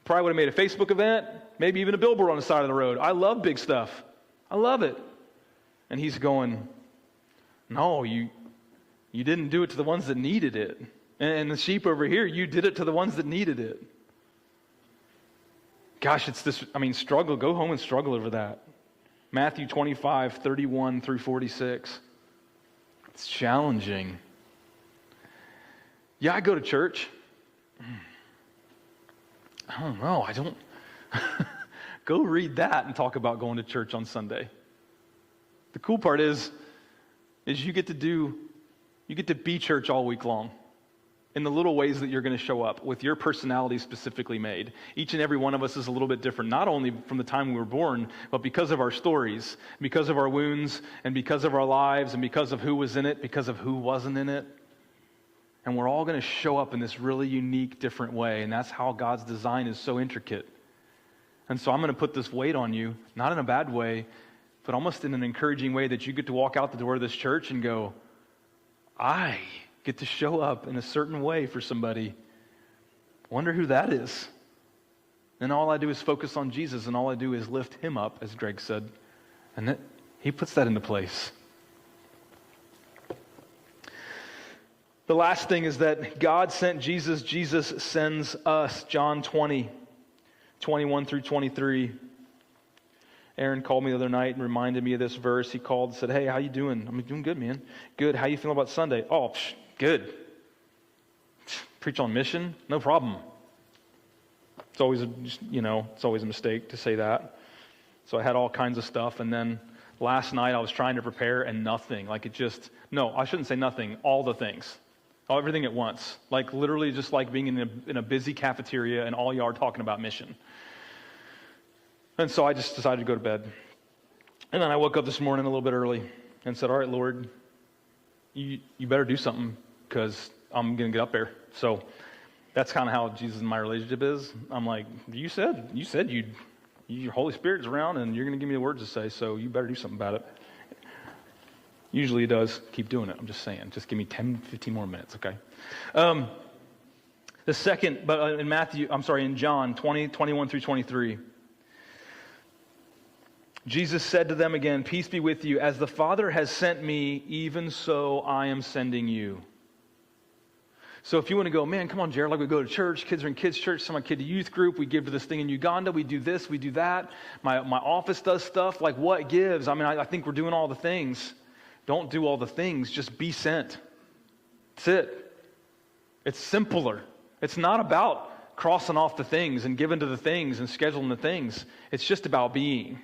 Probably would have made a Facebook event, maybe even a billboard on the side of the road. I love big stuff. I love it. And he's going, no, you didn't do it to the ones that needed it. And the sheep over here, you did it to the ones that needed it. Gosh, it's this, struggle. Go home and struggle over that. Matthew 25, 31 through 46. It's challenging. Yeah, I go to church. I don't know. I don't. Go read that and talk about going to church on Sunday. The cool part is you get to be church all week long in the little ways that you're going to show up with your personality specifically made. Each and every one of us is a little bit different, not only from the time we were born, but because of our stories, because of our wounds, and because of our lives, and because of who was in it, because of who wasn't in it. And we're all going to show up in this really unique, different way, and that's how God's design is so intricate. And so I'm going to put this weight on you, not in a bad way, but almost in an encouraging way that you get to walk out the door of this church and go, I get to show up in a certain way for somebody. Wonder who that is. And all I do is focus on Jesus, and all I do is lift him up, as Greg said. And he puts that into place. The last thing is that God sent Jesus, Jesus sends us. John 20, 21 through 23. Aaron called me the other night and reminded me of this verse. He called and said, hey, how you doing? I'm doing good, man. Good. How you feeling about Sunday? Oh, good. Preach on mission? No problem. It's always a mistake to say that. So I had all kinds of stuff, and then last night I was trying to prepare and nothing. I shouldn't say nothing, all the things. Everything at once. Like literally just like being in a busy cafeteria and all y'all are talking about mission. And so I just decided to go to bed. And then I woke up this morning a little bit early and said, all right, Lord, you better do something because I'm going to get up there. So that's kind of how Jesus and my relationship is. I'm like, you said you'd Your Holy Spirit's around, and you're going to give me the words to say, so you better do something about it. Usually he does. Keep doing it. I'm just saying. Just give me 10, 15 more minutes, okay? The second, but in John 20, 21 through 23, Jesus said to them again, "Peace be with you. As the Father has sent me, even so I am sending you." So if you want to go, man, come on, Jared, like we go to church, kids are in kids' church, send my kid to youth group, we give to this thing in Uganda, we do this, we do that, my office does stuff, like what gives? I mean, I think we're doing all the things. Don't do all the things, just be sent. That's it. It's simpler. It's not about crossing off the things and giving to the things and scheduling the things. It's just about being.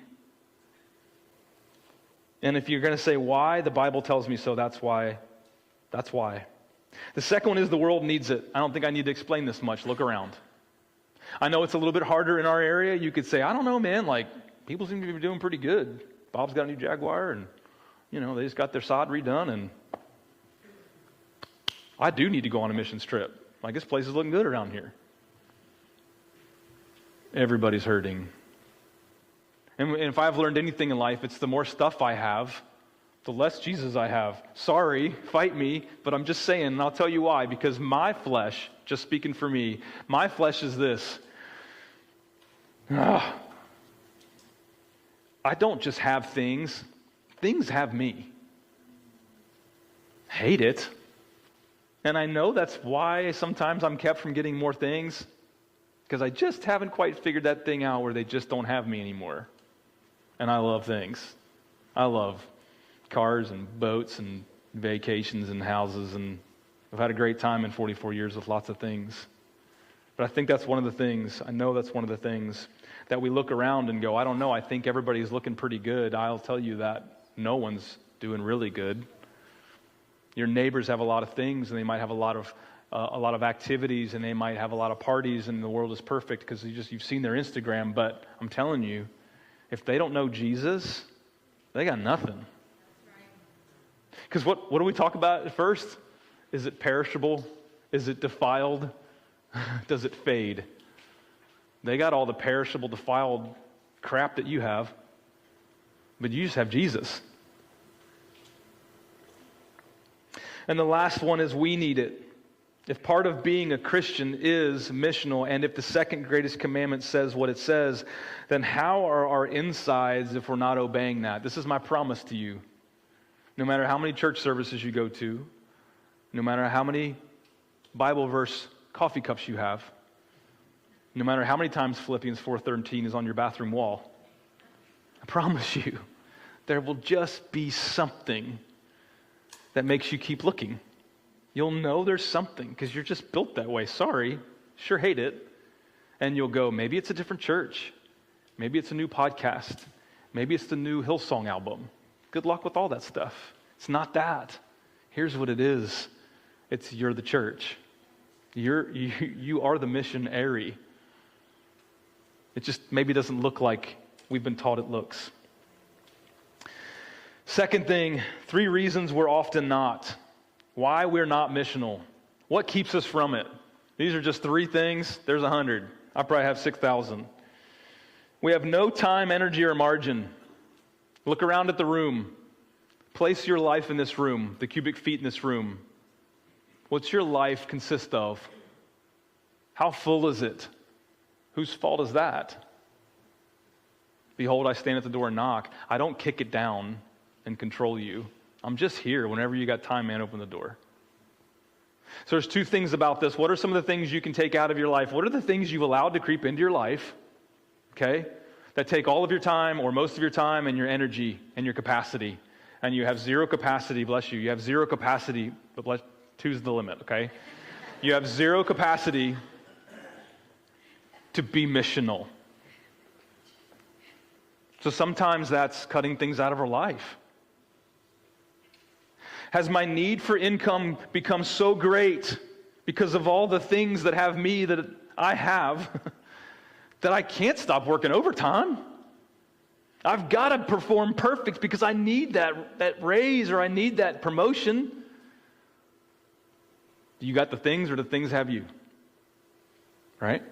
And if you're going to say why, the Bible tells me so. That's why. That's why. The second one is the world needs it. I don't think I need to explain this much. Look around. I know it's a little bit harder in our area. You could say, I don't know, man, like people seem to be doing pretty good. Bob's got a new Jaguar and, they just got their sod redone, and I do need to go on a missions trip. Like, this place is looking good around here. Everybody's hurting. And if I've learned anything in life, it's the more stuff I have, the less Jesus I have. Sorry, fight me, but I'm just saying, and I'll tell you why. Because my flesh, just speaking for me, my flesh is this. I don't just have things. Things have me. Hate it. And I know that's why sometimes I'm kept from getting more things, because I just haven't quite figured that thing out where they just don't have me anymore. And I love things. I love cars and boats and vacations and houses, and I've had a great time in 44 years with lots of things. But I think that's one of the things, I know that's one of the things that we look around and go, I don't know, I think everybody's looking pretty good. I'll tell you that no one's doing really good. Your neighbors have a lot of things, and they might have a lot of activities, and they might have a lot of parties, and the world is perfect because you've seen their Instagram. But I'm telling you, if they don't know Jesus, they got nothing. Because what do we talk about at first? Is it perishable? Is it defiled? Does it fade? They got all the perishable, defiled crap that you have, but you just have Jesus. And the last one is we need it. If part of being a Christian is missional, and if the second greatest commandment says what it says, then how are our insides if we're not obeying that? This is my promise to you. No matter how many church services you go to, no matter how many Bible verse coffee cups you have, no matter how many times Philippians 4:13 is on your bathroom wall, I promise you, there will just be something that makes you keep looking. You'll know there's something because you're just built that way. Sorry, sure hate it. And you'll go, maybe it's a different church. Maybe it's a new podcast. Maybe it's the new Hillsong album. Good luck with all that stuff. It's not that. Here's what it is. It's you're the church. You are the missionary. It just maybe doesn't look like we've been taught it looks. Second thing, 3 reasons we're often not. Why we're not missional. What keeps us from it? These are just 3 things. There's 100. I probably have 6,000. We have no time, energy, or margin. Look around at the room. Place your life in this room, the cubic feet in this room. What's your life consist of? How full is it? Whose fault is that? Behold, I stand at the door and knock. I don't kick it down and control you. I'm just here. Whenever you got time, man, open the door. So there's 2 things about this. What are some of the things you can take out of your life? What are the things you've allowed to creep into your life, okay, that take all of your time or most of your time and your energy and your capacity? And you have 0 capacity, bless you. You have 0 capacity, but 2's the limit, okay? You have 0 capacity to be missional. So sometimes that's cutting things out of our life. Has my need for income become so great because of all the things that have me that I have that I can't stop working overtime? I've got to perform perfect because I need that raise or I need that promotion. Do you got the things or do things have you? Right?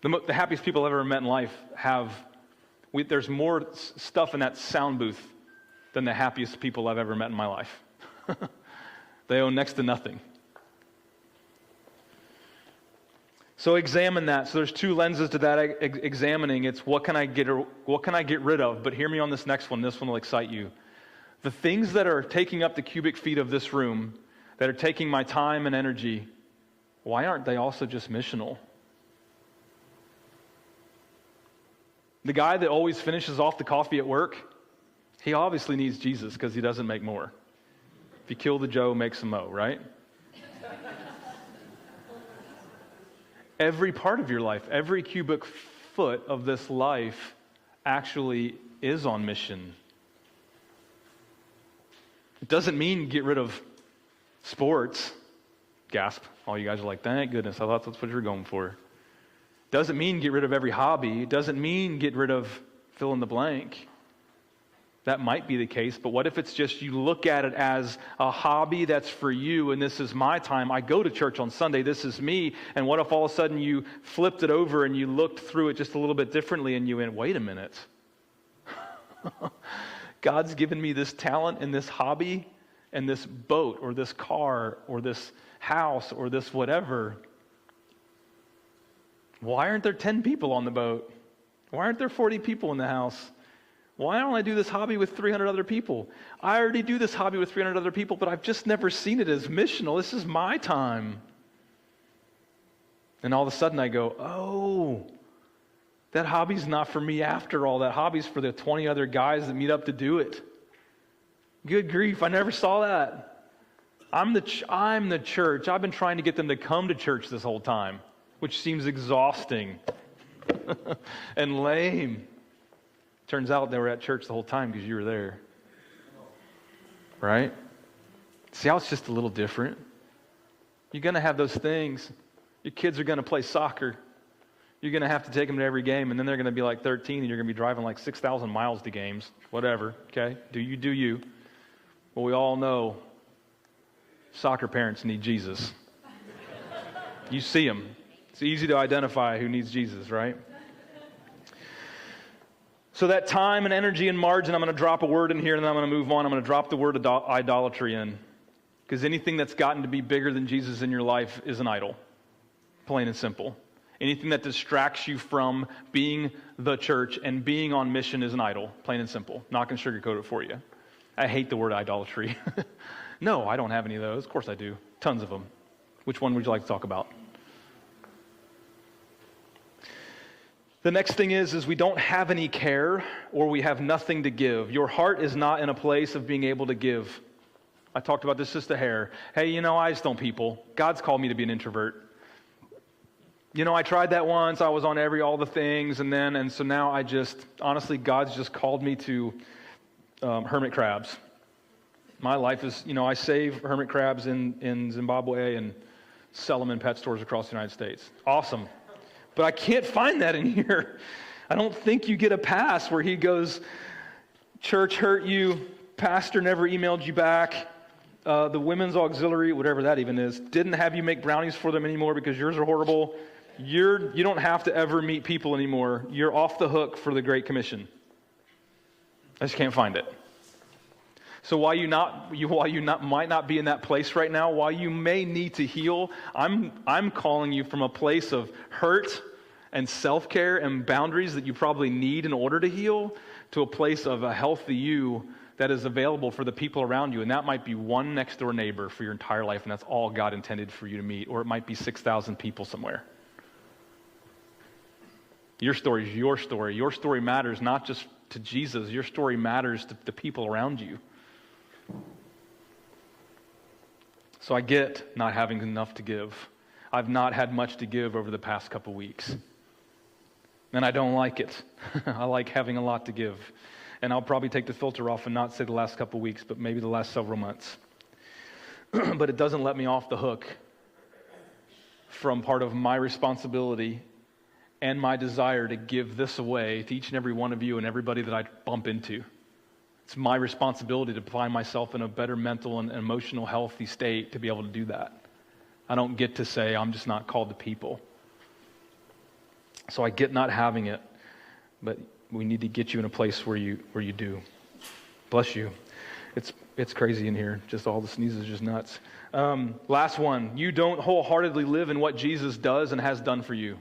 The happiest people I've ever met in life there's more stuff in that sound booth than the happiest people I've ever met in my life. They own next to nothing. So examine that. So there's two lenses to that examining. It's what can I get rid of? But hear me on this next one. This one will excite you. The things that are taking up the cubic feet of this room, that are taking my time and energy, why aren't they also just missional? The guy that always finishes off the coffee at work, he obviously needs Jesus because he doesn't make more. If you kill the Joe, make some Mo, right? Every part of your life, every cubic foot of this life actually is on mission. It doesn't mean get rid of sports. Gasp. All you guys are like, thank goodness, I thought that's what you were going for. Doesn't mean get rid of every hobby. It doesn't mean get rid of fill in the blank. That might be the case, but what if it's just you look at it as a hobby that's for you, and this is my time. I go to church on Sunday. This is me. And what if all of a sudden you flipped it over and you looked through it just a little bit differently and you went, wait a minute. God's given me this talent and this hobby and this boat or this car or this house or this whatever. Why aren't there 10 people on the boat? Why aren't there 40 people in the house? Why don't I do this hobby with 300 other people? I already do this hobby with 300 other people, but I've just never seen it as missional. This is my time. And all of a sudden I go, oh, that hobby's not for me after all. That hobby's for the 20 other guys that meet up to do it. Good grief, I never saw that. I'm the church. I've been trying to get them to come to church this whole time, which seems exhausting and lame. Turns out they were at church the whole time because you were there. Right? See how it's just a little different? You're going to have those things. Your kids are going to play soccer. You're going to have to take them to every game, and then they're going to be like 13, and you're going to be driving like 6,000 miles to games. Whatever, okay? Do you. But we all know soccer parents need Jesus. You see them. It's easy to identify who needs Jesus, right? So that time and energy and margin, I'm going to drop a word in here and then I'm going to move on. I'm going to drop the word idolatry in. Because anything that's gotten to be bigger than Jesus in your life is an idol. Plain and simple. Anything that distracts you from being the church and being on mission is an idol. Plain and simple. Not going to sugarcoat it for you. I hate the word idolatry. No, I don't have any of those. Of course I do. Tons of them. Which one would you like to talk about? The next thing is we don't have any care or we have nothing to give. Your heart is not in a place of being able to give. I talked about this just a hair. Hey, I just don't people. God's called me to be an introvert. I tried that once. I was on all the things and so now honestly, God's just called me to hermit crabs. My life is, I save hermit crabs in Zimbabwe and sell them in pet stores across the United States. Awesome. But I can't find that in here. I don't think you get a pass where he goes, church hurt you, pastor never emailed you back, the women's auxiliary, whatever that even is, didn't have you make brownies for them anymore because yours are horrible. You don't have to ever meet people anymore. You're off the hook for the Great Commission. I just can't find it. So while you might not be in that place right now, while you may need to heal, I'm calling you from a place of hurt and self-care and boundaries that you probably need in order to heal to a place of a healthy you that is available for the people around you. And that might be one next door neighbor for your entire life, and that's all God intended for you to meet. Or it might be 6,000 people somewhere. Your story is your story. Your story matters not just to Jesus. Your story matters to the people around you. So I get not having enough to give. I've not had much to give over the past couple weeks. And I don't like it. I like having a lot to give. And I'll probably take the filter off and not say the last couple weeks, but maybe the last several months. But it doesn't let me off the hook from part of my responsibility and my desire to give this away to each and every one of you and everybody that I bump into. It's my responsibility to find myself in a better mental and emotional healthy state to be able to do that. I don't get to say I'm just not called to people. So I get not having it, but we need to get you in a place where you do. Bless you. It's crazy in here. Just all the sneezes, just nuts. Last one. You don't wholeheartedly live in what Jesus does and has done for you.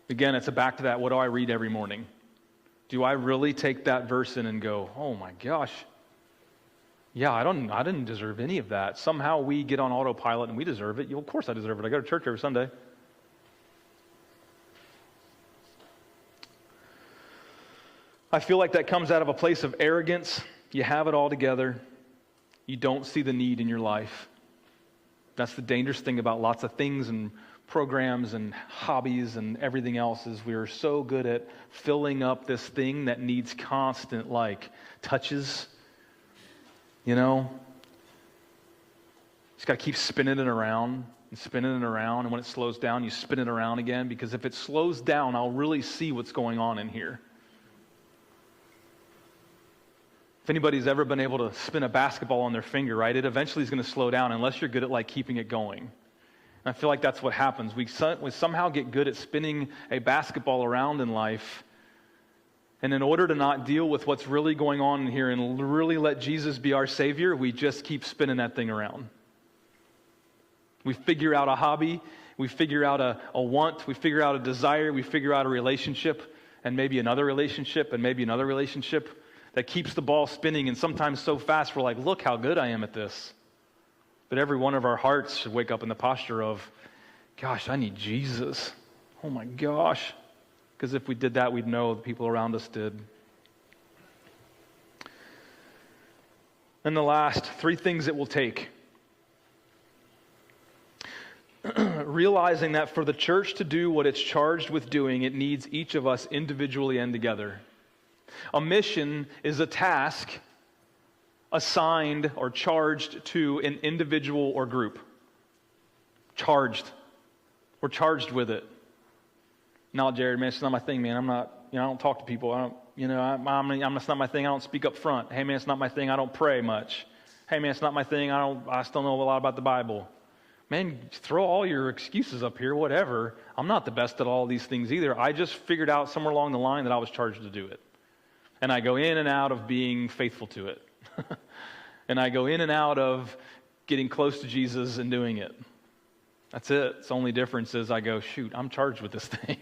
Again, it's back to that. What do I read every morning? Do I really take that verse in and go, oh my gosh, yeah, I didn't deserve any of that. Somehow we get on autopilot and we deserve it. Of course I deserve it. I go to church every Sunday. I feel like that comes out of a place of arrogance. You have it all together. You don't see the need in your life. That's the dangerous thing about lots of things and programs and hobbies and everything else is we're so good at filling up this thing that needs constant touches. You know? Just got to keep spinning it around and spinning it around, and when it slows down, you spin it around again, because if it slows down, I'll really see what's going on in here. If anybody's ever been able to spin a basketball on their finger, right, it eventually is going to slow down unless you're good at keeping it going. And I feel like that's what happens. We somehow get good at spinning a basketball around in life, and in order to not deal with what's really going on in here and really let Jesus be our Savior, we just keep spinning that thing around. We figure out a hobby, we figure out a want, we figure out a desire, we figure out a relationship, and maybe another relationship, and maybe another relationship that keeps the ball spinning, and sometimes so fast we're like, look how good I am at this. But every one of our hearts should wake up in the posture of, gosh, I need Jesus. Oh my gosh. Because if we did that, we'd know the people around us did. And the last 3 things it will take. Realizing that for the church to do what it's charged with doing, it needs each of us individually and together. A mission is a task assigned or charged to an individual or group. Charged. We're charged with it. No, Jared, man, it's not my thing, man. I'm not, I don't talk to people. It's not my thing. I don't speak up front. Hey, man, it's not my thing. I don't pray much. Hey, man, it's not my thing. I still know a lot about the Bible. Man, throw all your excuses up here, whatever. I'm not the best at all these things either. I just figured out somewhere along the line that I was charged to do it. And I go in and out of being faithful to it. And I go in and out of getting close to Jesus and doing it. That's it. It's the only difference is I go, shoot, I'm charged with this thing.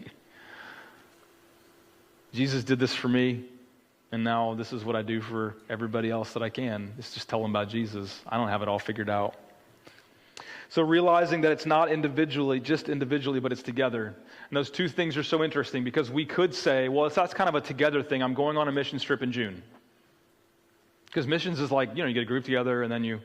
Jesus did this for me, and now this is what I do for everybody else that I can. It's just tell them about Jesus. I don't have it all figured out. So realizing that it's not just individually, but it's together. And those 2 things are so interesting because we could say, well, that's kind of a together thing. I'm going on a mission trip in June. Because missions is like, you get a group together and then you...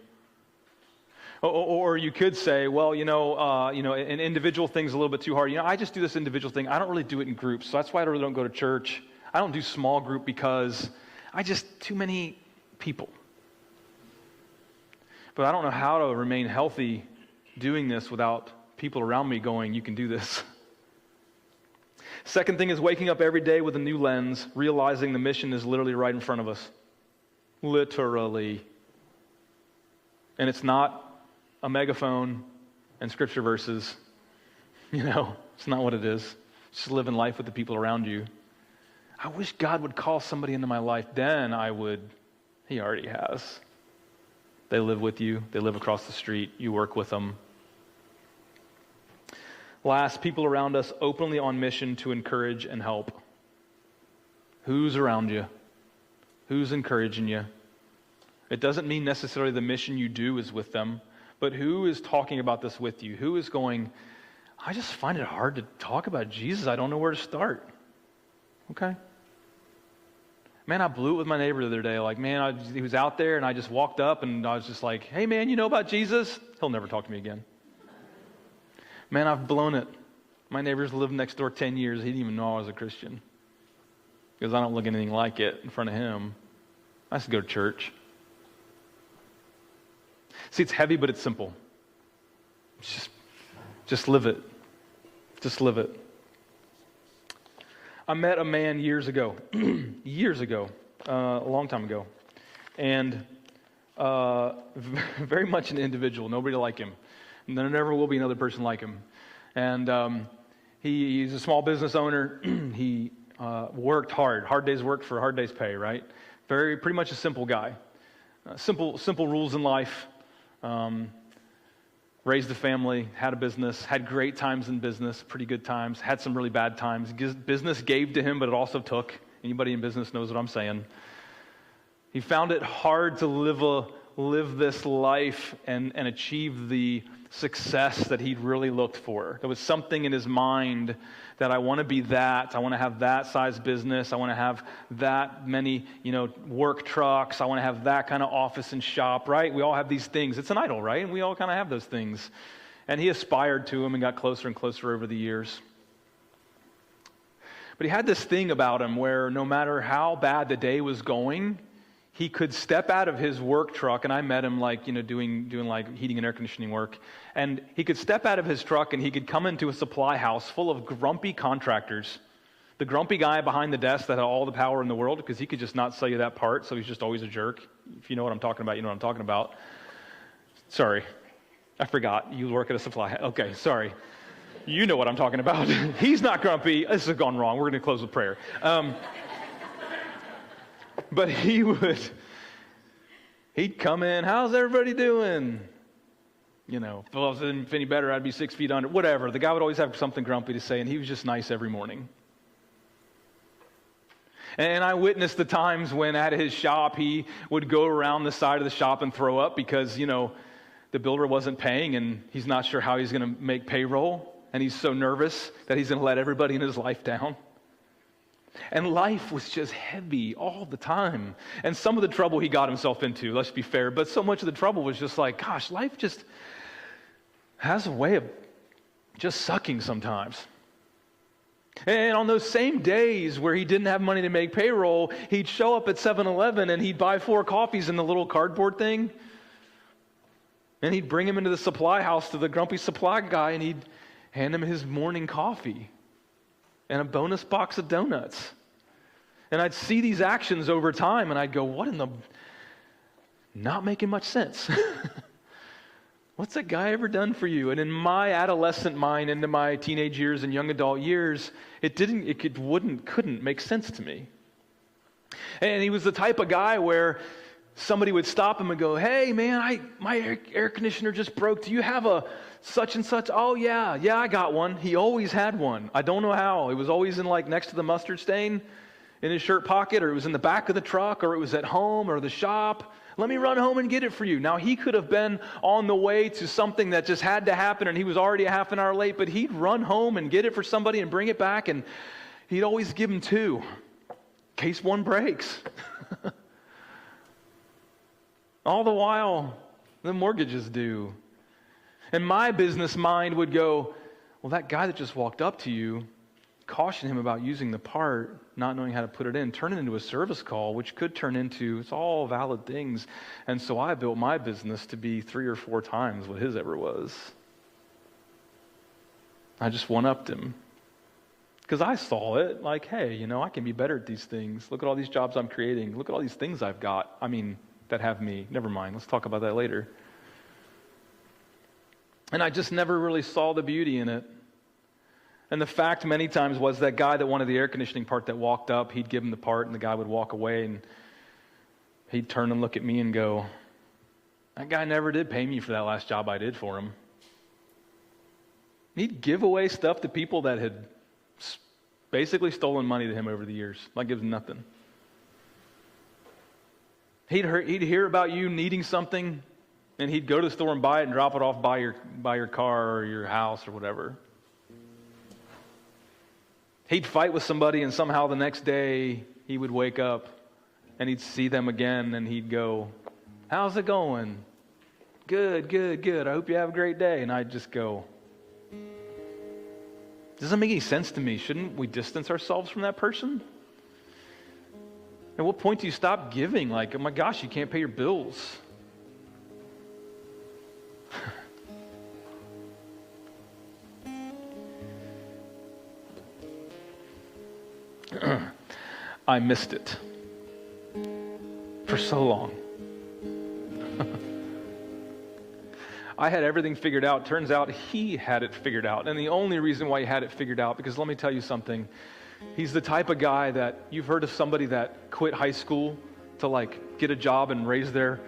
Or you could say, well, an individual thing's a little bit too hard. I just do this individual thing. I don't really do it in groups, so that's why I really don't go to church. I don't do small group because too many people. But I don't know how to remain healthy doing this without people around me going, you can do this. Second thing is waking up every day with a new lens, realizing the mission is literally right in front of us. Literally. And it's not a megaphone and scripture verses. It's not what it is. It's just living life with the people around you. I wish God would call somebody into my life. Then I would. He already has. They live with you. They live across the street. You work with them. Last, people around us openly on mission to encourage and help. Who's around you? Who's encouraging you? It doesn't mean necessarily the mission you do is with them, but who is talking about this with you? Who is going, I just find it hard to talk about Jesus. I don't know where to start. Okay. Man, I blew it with my neighbor the other day. He was out there and I just walked up and I was just like, hey man, you know about Jesus? He'll never talk to me again. Man, I've blown it. My neighbor's lived next door 10 years. He didn't even know I was a Christian. Because I don't look anything like it in front of him. I used to go to church. See, it's heavy, but it's simple. Just live it. Just live it. I met a man years ago, a long time ago, and very much an individual, nobody like him. And there never will be another person like him. And he's a small business owner. He worked hard day's work for hard day's pay, right? Pretty much a simple guy. Simple rules in life. Raised a family, had a business, had great times in business, pretty good times, had some really bad times. Business gave to him, but it also took. Anybody in business knows what I'm saying. He found it hard to live this life and achieve the success that he'd really looked for. There was something in his mind that I want to be that. I want to have that size business. I want to have that many, work trucks. I want to have that kind of office and shop, right? We all have these things. It's an idol, right? And we all kind of have those things. And he aspired to them and got closer and closer over the years. But he had this thing about him where no matter how bad the day was going, he could step out of his work truck, and I met him doing like heating and air conditioning work, and he could step out of his truck and he could come into a supply house full of grumpy contractors. The grumpy guy behind the desk that had all the power in the world because he could just not sell you that part, so he's just always a jerk. If you know what I'm talking about, you know what I'm talking about. Sorry, I forgot. You work at a supply house. Okay, sorry. You know what I'm talking about. He's not grumpy. This has gone wrong. We're going to close with prayer. But he'd come in, how's everybody doing? If I was any better, I'd be 6 feet under, whatever. The guy would always have something grumpy to say, and he was just nice every morning. And I witnessed the times when at his shop, he would go around the side of the shop and throw up because, the builder wasn't paying and he's not sure how he's going to make payroll. And he's so nervous that he's going to let everybody in his life down. And life was just heavy all the time. And some of the trouble he got himself into, let's be fair, but so much of the trouble was just like, gosh, life just has a way of just sucking sometimes. And on those same days where he didn't have money to make payroll, he'd show up at 7-Eleven and he'd buy 4 coffees in the little cardboard thing. And he'd bring him into the supply house to the grumpy supply guy and he'd hand him his morning coffee and a bonus box of donuts. And I'd see these actions over time, and I'd go, what in the... Not making much sense. What's that guy ever done for you? And in my adolescent mind, into my teenage years and young adult years, couldn't make sense to me. And he was the type of guy where somebody would stop him and go, hey, man, my air conditioner just broke. Do you have a such and such? Oh, yeah, I got one. He always had one. I don't know how. It was always in next to the mustard stain in his shirt pocket, or it was in the back of the truck, or it was at home or the shop. Let me run home and get it for you. Now, he could have been on the way to something that just had to happen, and he was already a half an hour late, but he'd run home and get it for somebody and bring it back, and he'd always give him 2 in case one breaks. All the while, the mortgage is due. And my business mind would go, well, that guy that just walked up to you, caution him about using the part, not knowing how to put it in, turn it into a service call, which could turn into, it's all valid things. And so I built my business to be 3 or 4 times what his ever was. I just one-upped him. Because I saw it like, hey, I can be better at these things. Look at all these jobs I'm creating. Look at all these things I've got. That have me. Never mind. Let's talk about that later. And I just never really saw the beauty in it. And the fact many times was that guy that wanted the air conditioning part that walked up, he'd give him the part and the guy would walk away and he'd turn and look at me and go, that guy never did pay me for that last job I did for him. He'd give away stuff to people that had basically stolen money to him over the years. Like it was nothing. He'd hear about you needing something, and he'd go to the store and buy it and drop it off by your car or your house or whatever. He'd fight with somebody, and somehow the next day he would wake up and he'd see them again, and he'd go, how's it going? Good. I hope you have a great day. And I'd just go, doesn't make any sense to me. Shouldn't we distance ourselves from that person? At what point do you stop giving? Like, oh my gosh, you can't pay your bills. I missed it for so long. I had everything figured out. Turns out he had it figured out. And the only reason why he had it figured out, because let me tell you something, he's the type of guy that, you've heard of somebody that quit high school to like get a job and raise their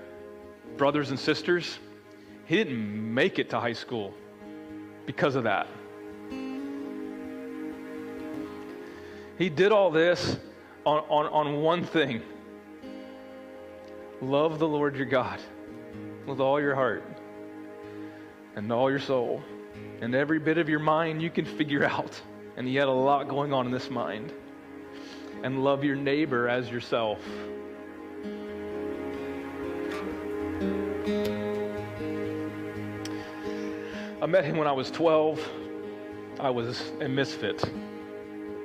brothers and sisters? He didn't make it to high school because of that. He did all this on one thing. Love the Lord your God with all your heart and all your soul and every bit of your mind you can figure out. And he had a lot going on in this mind. And love your neighbor as yourself. I met him when I was 12. I was a misfit.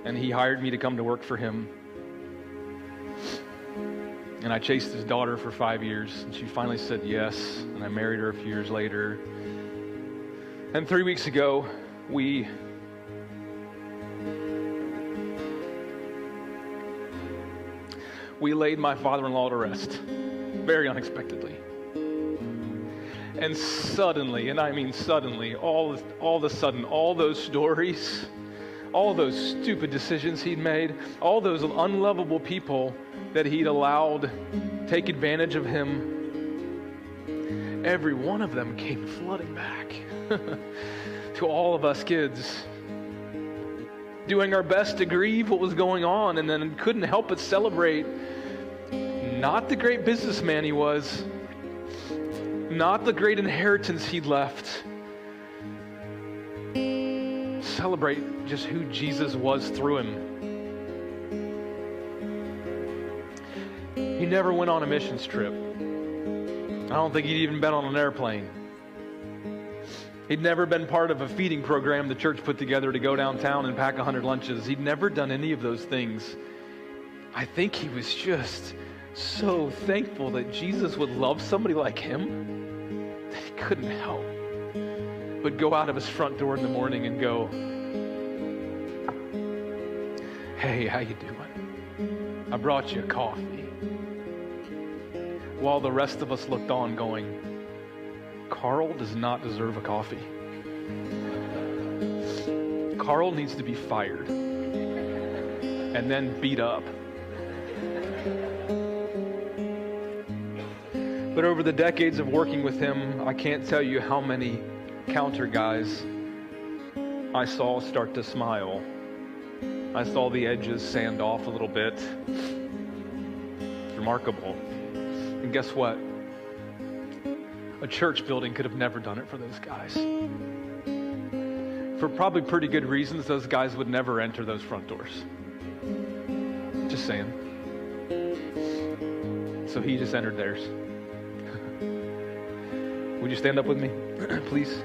And he hired me to come to work for him. And I chased his daughter for 5 years, and she finally said yes, and I married her a few years later. And 3 weeks ago, we laid my father-in-law to rest, very unexpectedly. And suddenly, and I mean suddenly, all of a sudden, all those stories, all those stupid decisions he'd made, all those unlovable people that he'd allowed take advantage of him, every one of them came flooding back to all of us kids, doing our best to grieve what was going on, and then couldn't help but celebrate not the great businessman he was, not the great inheritance he'd left. Celebrate just who Jesus was through him. He never went on a missions trip. I don't think he'd even been on an airplane. He'd never been part of a feeding program the church put together to go downtown and pack 100 lunches. He'd never done any of those things. I think he was just so thankful that Jesus would love somebody like him that he couldn't help but go out of his front door in the morning and go, "Hey, how you doing? I brought you a coffee." While the rest of us looked on going, Carl does not deserve a coffee. Carl needs to be fired and then beat up. But over the decades of working with him, I can't tell you how many counter guys I saw start to smile. I saw the edges sand off a little bit. It's remarkable. And guess what? A church building could have never done it for those guys. For probably pretty good reasons, those guys would never enter those front doors. Just saying. So he just entered theirs. Would you stand up with me, please?